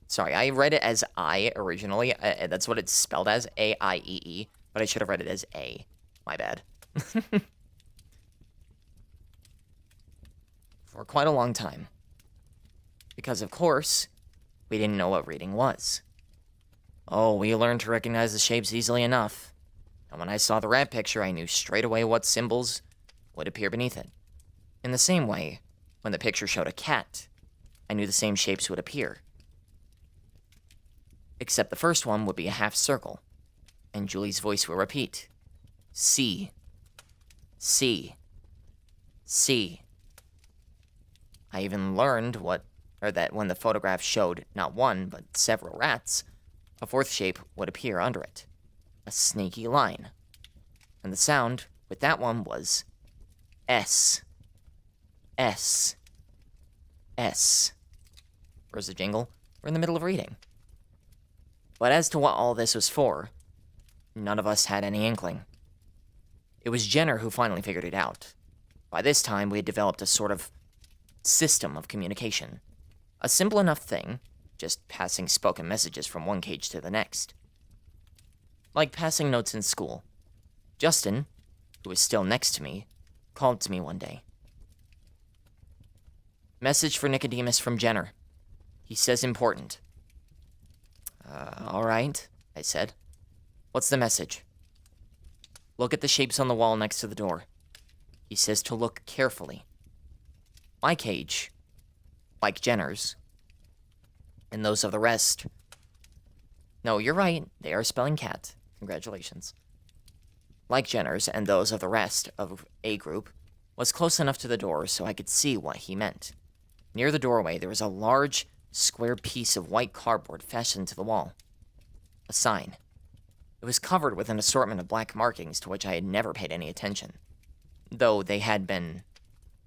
Sorry, I read it as I originally. That's what it's spelled as, A-I-E-E, but I should have read it as A. My bad. For quite a long time. Because, of course, we didn't know what reading was. Oh, we learned to recognize the shapes easily enough. And when I saw the rat picture, I knew straight away what symbols would appear beneath it. In the same way, when the picture showed a cat, I knew the same shapes would appear. Except the first one would be a half circle, and Julie's voice will repeat, C. C. C. I even learned that when the photograph showed not one, but several rats, a fourth shape would appear under it. A snaky line. And the sound with that one was S. S. S. Where's the jingle? We're in the middle of reading. But as to what all this was for, none of us had any inkling. It was Jenner who finally figured it out. By this time, we had developed a sort of system of communication. A simple enough thing, just passing spoken messages from one cage to the next. Like passing notes in school. Justin, who was still next to me, called to me one day. Message for Nicodemus from Jenner. He says important. All right, I said. What's the message? Look at the shapes on the wall next to the door. He says to look carefully. My cage, like Jenner's, and those of the rest. No, you're right, they are spelling cat. Congratulations. Like Jenner's and those of the rest of A group, was close enough to the door so I could see what he meant. Near the doorway, there was a large, square piece of white cardboard fastened to the wall. A sign. It was covered with an assortment of black markings to which I had never paid any attention. Though they had been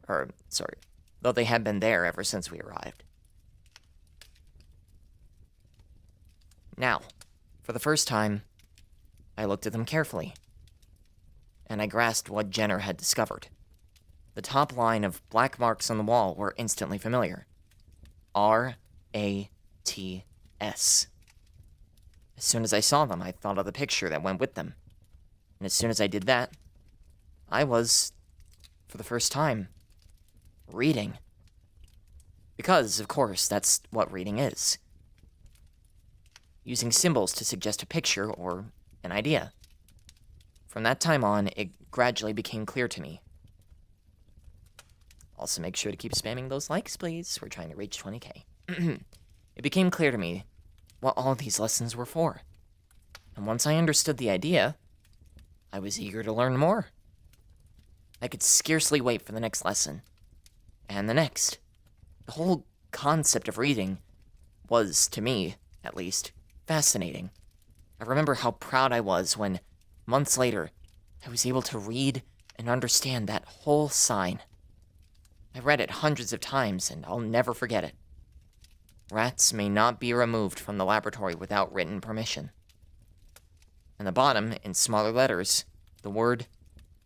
there ever since we arrived. Now, for the first time, I looked at them carefully, and I grasped what Jenner had discovered. The top line of black marks on the wall were instantly familiar. R-A-T-S. As soon as I saw them, I thought of the picture that went with them. And as soon as I did that, I was, for the first time, reading. Because, of course, that's what reading is. Using symbols to suggest a picture or an idea. From that time on, it gradually became clear to me. Also, make sure to keep spamming those likes, please. We're trying to reach 20k. It became clear to me what all these lessons were for. And once I understood the idea, I was eager to learn more. I could scarcely wait for the next lesson. and the next. The whole concept of reading was, to me, at least, fascinating. I remember how proud I was when, months later, I was able to read and understand that whole sign. I read it hundreds of times, and I'll never forget it. Rats may not be removed from the laboratory without written permission. And the bottom, in smaller letters, the word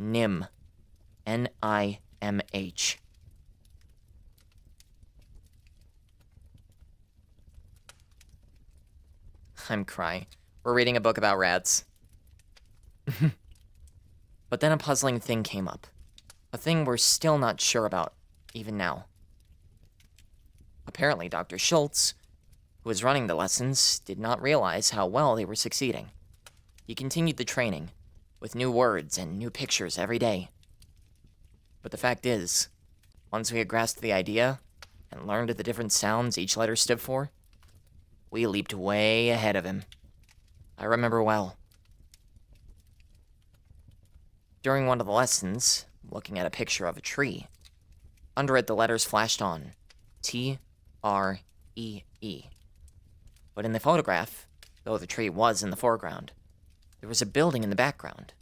NIMH. NIMH. I'm crying. We're reading a book about rats. But then a puzzling thing came up. A thing we're still not sure about, even now. Apparently, Dr. Schultz, who was running the lessons, did not realize how well they were succeeding. He continued the training, with new words and new pictures every day. But the fact is, once we had grasped the idea, and learned the different sounds each letter stood for, we leaped way ahead of him. I remember well. During one of the lessons, looking at a picture of a tree, under it the letters flashed on, T-R-E-E. But in the photograph, though the tree was in the foreground, there was a building in the background,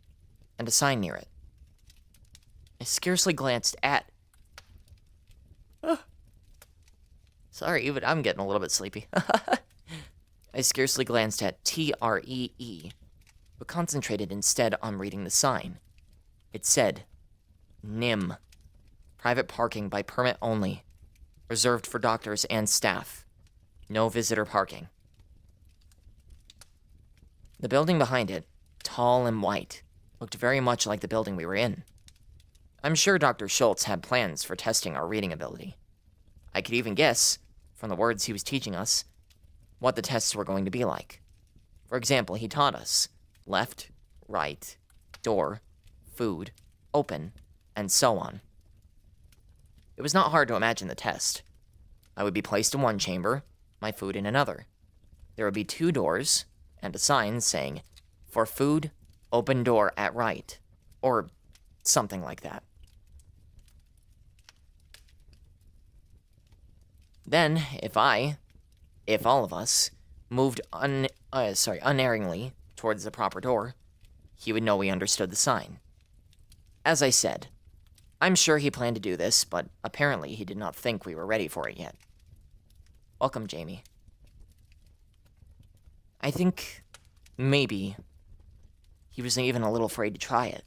and a sign near it. I scarcely glanced at... Sorry, but I'm getting a little bit sleepy. I scarcely glanced at T-R-E-E, but concentrated instead on reading the sign. It said, NIMH, private parking by permit only, reserved for doctors and staff. No visitor parking. The building behind it, tall and white, looked very much like the building we were in. I'm sure Dr. Schultz had plans for testing our reading ability. I could even guess, from the words he was teaching us, what the tests were going to be like. For example, he taught us left, right, door, food, open, and so on. It was not hard to imagine the test. I would be placed in one chamber, my food in another. There would be 2 doors, and a sign saying, for food, open door at right, or something like that. Then, if all of us, moved unerringly towards the proper door, he would know we understood the sign. As I said, I'm sure he planned to do this, but apparently he did not think we were ready for it yet. Welcome, Jamie. I think maybe he was even a little afraid to try it.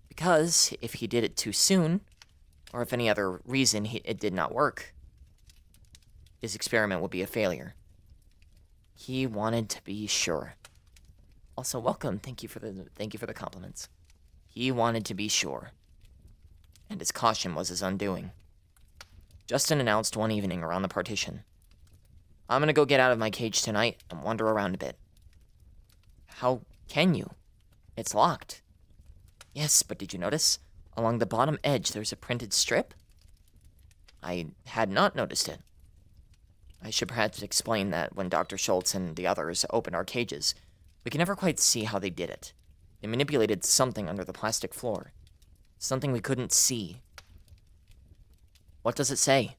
Because if he did it too soon, or if any other reason it did not work, his experiment would be a failure. He wanted to be sure. Also, welcome. Thank you for the compliments. He wanted to be sure, and his caution was his undoing. Justin announced one evening around the partition, I'm gonna go get out of my cage tonight and wander around a bit. How can you? It's locked. Yes, but did you notice? Along the bottom edge, there's a printed strip? I had not noticed it. I should perhaps explain that when Dr. Schultz and the others opened our cages, we can never quite see how they did it. They manipulated something under the plastic floor. Something we couldn't see. What does it say?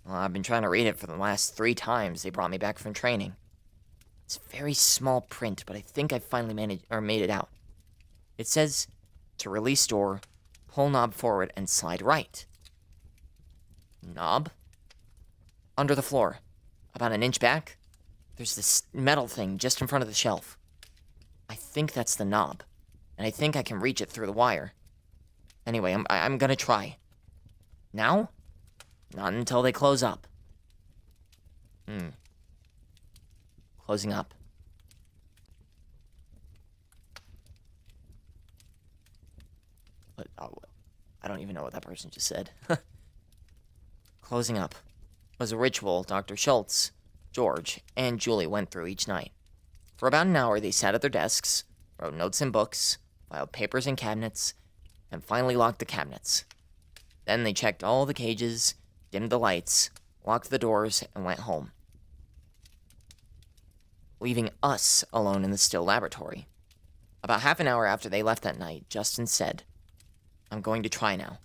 Well, I've been trying to read it for the last 3 times they brought me back from training. It's very small print, but I think I finally made it out. It says, to release door, pull knob forward and slide right. Knob? Under the floor, about an inch back, there's this metal thing just in front of the shelf. I think that's the knob, and I think I can reach it through the wire. Anyway, I'm gonna try. Now? Not until they close up. Closing up. But, I don't even know what that person just said. Closing up was a ritual Dr. Schultz, George, and Julie went through each night. For about an hour, they sat at their desks, wrote notes in books, filed papers in cabinets, and finally locked the cabinets. Then they checked all the cages, dimmed the lights, locked the doors, and went home, leaving us alone in the still laboratory. About half an hour after they left that night, Justin said, I'm going to try now.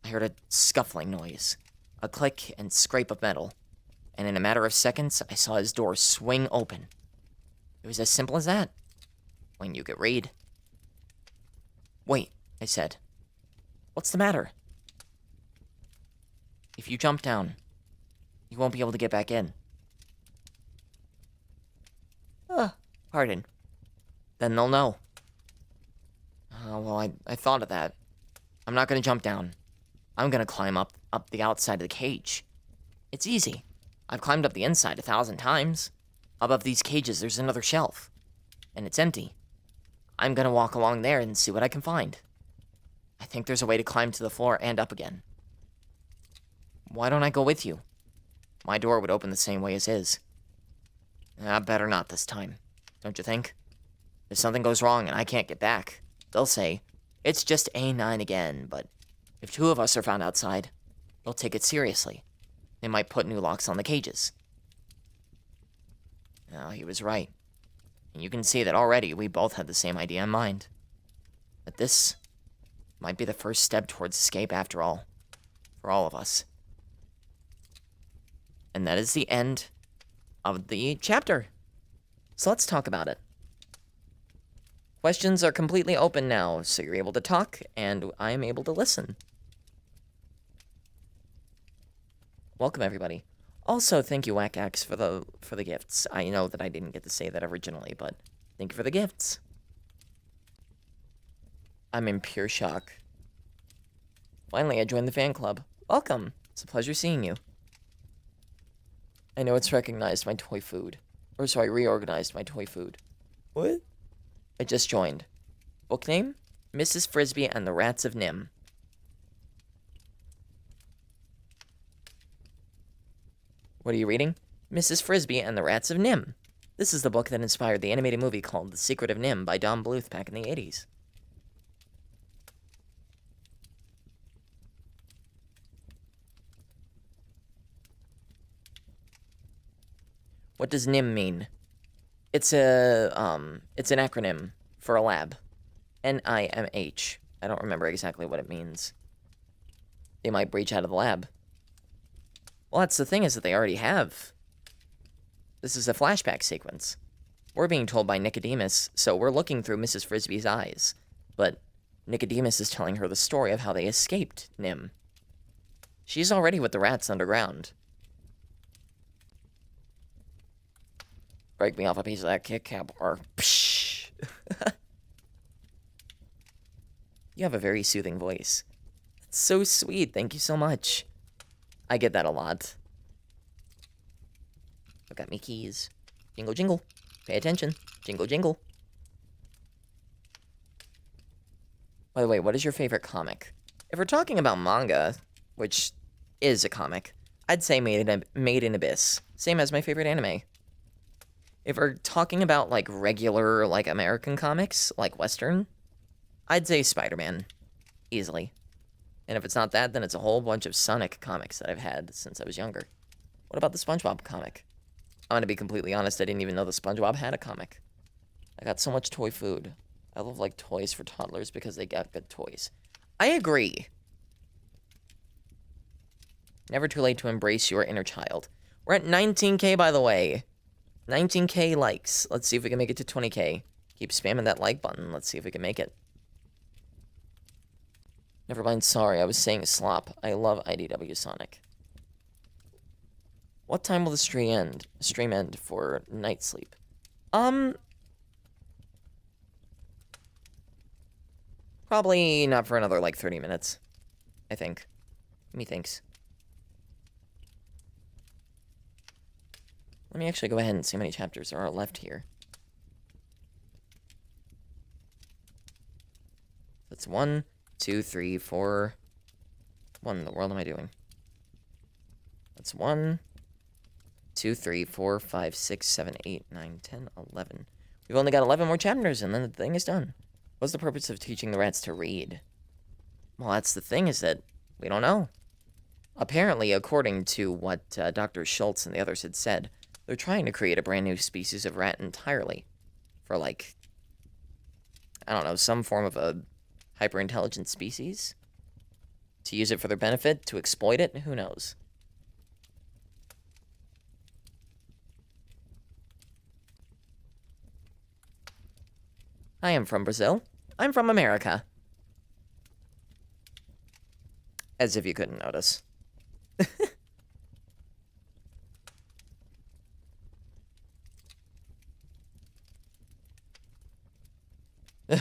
I heard a scuffling noise, a click and scrape of metal, and in a matter of seconds, I saw his door swing open. It was as simple as that. When you could read. Wait, I said. What's the matter? If you jump down, you won't be able to get back in. Pardon. Then they'll know. Well, I thought of that. I'm not gonna jump down. I'm gonna climb up the outside of the cage. It's easy. I've climbed up the inside 1,000 times. Above these cages, there's another shelf. And it's empty. I'm gonna walk along there and see what I can find. I think there's a way to climb to the floor and up again. Why don't I go with you? My door would open the same way as his. Better not this time, don't you think? If something goes wrong and I can't get back, they'll say, it's just A9 again, but if 2 of us are found outside, they'll take it seriously. They might put new locks on the cages. Well, he was right. And you can see that already we both had the same idea in mind. That this might be the first step towards escape after all. For all of us. And that is the end of the chapter. So let's talk about it. Questions are completely open now, so you're able to talk, and I'm able to listen. Welcome, everybody. Also, thank you, Wackax, for the gifts. I know that I didn't get to say that originally, but thank you for the gifts. I'm in pure shock. Finally, I joined the fan club. Welcome. It's a pleasure seeing you. I know it's recognized my toy food. Or so I reorganized my toy food. What? I just joined. Book name? Mrs. Frisby and the Rats of Nim. What are you reading? Mrs. Frisby and the Rats of Nim. This is the book that inspired the animated movie called The Secret of Nim by Don Bluth back in the 80s. What does NIM mean? It's an acronym for a lab. NIMH. I don't remember exactly what it means. They might breach out of the lab. Well, that's the thing, is that they already have. This is a flashback sequence. We're being told by Nicodemus, so we're looking through Mrs. Frisby's eyes. But Nicodemus is telling her the story of how they escaped Nim. She's already with the rats underground. Break me off a piece of that Kit Kat bar. Psh. You have a very soothing voice. That's so sweet. Thank you so much. I get that a lot. I've got me keys. Jingle, jingle. Pay attention. Jingle, jingle. By the way, what is your favorite comic? If we're talking about manga, which is a comic, I'd say Made in Abyss. Same as my favorite anime. If we're talking about, like, regular, like, American comics, like Western, I'd say Spider-Man. Easily. And if it's not that, then it's a whole bunch of Sonic comics that I've had since I was younger. What about the SpongeBob comic? I'm gonna be completely honest, I didn't even know the SpongeBob had a comic. I got so much toy food. I love, like, toys for toddlers because they got good toys. I agree. Never too late to embrace your inner child. We're at 19K, by the way. 19K likes. Let's see if we can make it to 20K. Keep spamming that like button. Let's see if we can make it. Never mind, sorry. I was saying slop. I love IDW Sonic. What time will the stream end for night sleep? Probably not for another, like, 30 minutes. I think. Methinks. Let me actually go ahead and see how many chapters there are left here. That's 1, 2, 3, 4. What in the world am I doing? That's 1, 2, 3, 4, 5, 6, 7, 8, 9, 10, 11. We've only got 11 more chapters, and then the thing is done. What's the purpose of teaching the rats to read? Well, that's the thing, is that we don't know. Apparently, according to what Dr. Schultz and the others had said, they're trying to create a brand new species of rat entirely. For, like, I don't know, some form of a hyper-intelligent species. To use it for their benefit, to exploit it, who knows? I am from Brazil. I'm from America. As if you couldn't notice.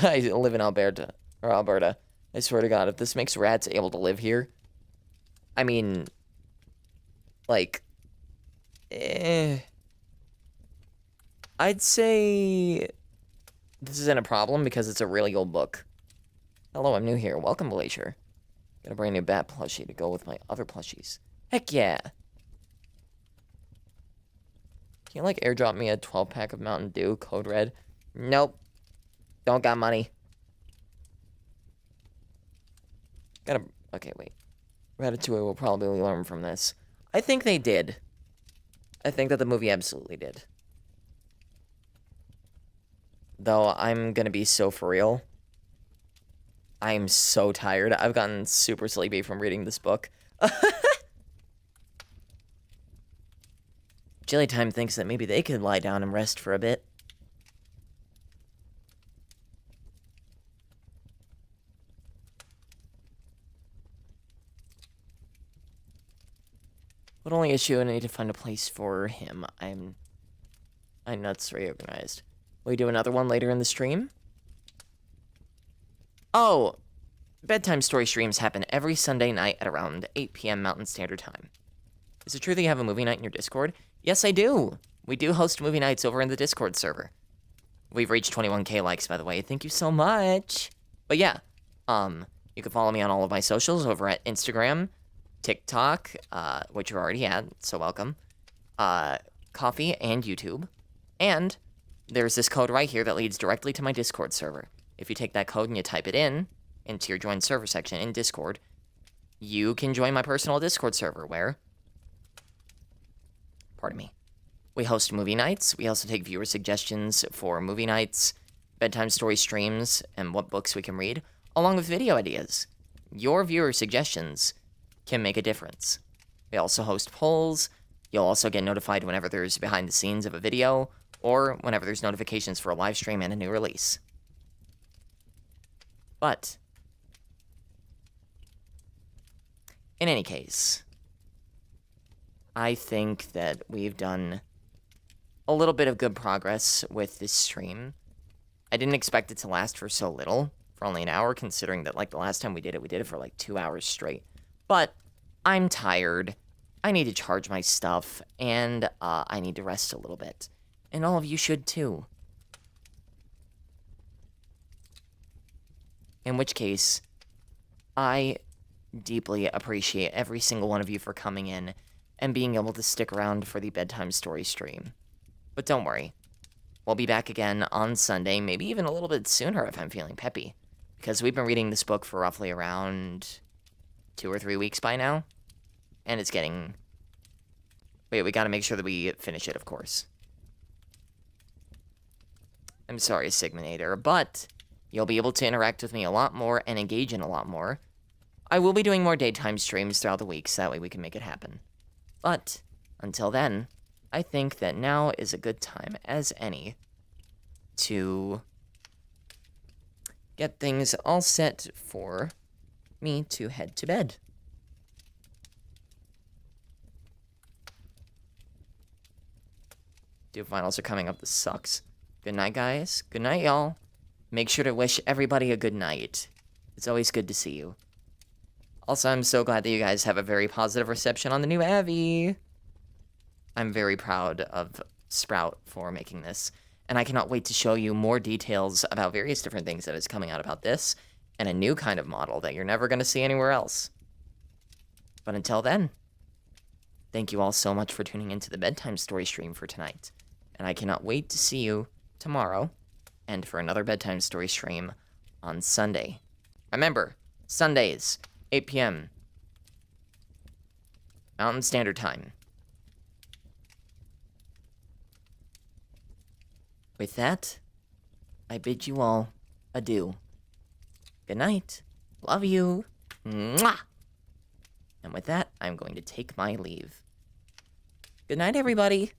I live in Alberta. I swear to God, if this makes rats able to live here, I mean, like, I'd say this isn't a problem because it's a really old book. Hello, I'm new here. Welcome, Glacier. Got a brand new bat plushie to go with my other plushies. Heck yeah. Can you, like, airdrop me a 12-pack of Mountain Dew, Code Red? Nope. Don't got money. Okay, wait. Ratatouille will probably learn from this. I think they did. I think that the movie absolutely did. Though, I'm gonna be so for real. I'm so tired. I've gotten super sleepy from reading this book. Jellytime thinks that maybe they could lie down and rest for a bit. What only issue? I need to find a place for him. I'm nuts reorganized. Will we do another one later in the stream? Oh, bedtime story streams happen every Sunday night at around 8 p.m. Mountain Standard Time. Is it true that you have a movie night in your Discord? Yes, I do. We do host movie nights over in the Discord server. We've reached 21k likes, by the way. Thank you so much. But yeah, you can follow me on all of my socials over at Instagram, TikTok, which you're already at, so welcome, Coffee, and YouTube. And there's this code right here that leads directly to my Discord server. If you take that code and you type it in into your join server section in Discord, you can join my personal Discord server where, pardon me, we host movie nights. We also take viewer suggestions for movie nights, bedtime story streams, and what books we can read, along with video ideas. Your viewer suggestions can make a difference. We also host polls. You'll also get notified whenever there's behind the scenes of a video, or whenever there's notifications for a live stream and a new release. But in any case, I think that we've done a little bit of good progress with this stream. I didn't expect it to last for so little, for only an hour, considering that, like, the last time we did it for, like, 2 hours straight. But I'm tired, I need to charge my stuff, and I need to rest a little bit. And all of you should, too. In which case, I deeply appreciate every single one of you for coming in and being able to stick around for the bedtime story stream. But don't worry, we'll be back again on Sunday, maybe even a little bit sooner if I'm feeling peppy. Because we've been reading this book for roughly around 2 or 3 weeks by now. And it's getting... Wait, we gotta make sure that we finish it, of course. I'm sorry, Sigmanator, but you'll be able to interact with me a lot more and engage in a lot more. I will be doing more daytime streams throughout the week, so that way we can make it happen. But, until then, I think that now is a good time as any to get things all set for me to head to bed. Dude, finals are coming up. This sucks. Good night, guys. Good night, y'all. Make sure to wish everybody a good night. It's always good to see you. Also, I'm so glad that you guys have a very positive reception on the new Abby. I'm very proud of Sprout for making this, and I cannot wait to show you more details about various different things that is coming out about this, and a new kind of model that you're never going to see anywhere else. But until then, thank you all so much for tuning into the bedtime story stream for tonight, and I cannot wait to see you tomorrow, and for another bedtime story stream on Sunday. Remember, Sundays, 8 p.m. Mountain Standard Time. With that, I bid you all adieu. Good night. Love you. Mwah! And with that, I'm going to take my leave. Good night, everybody.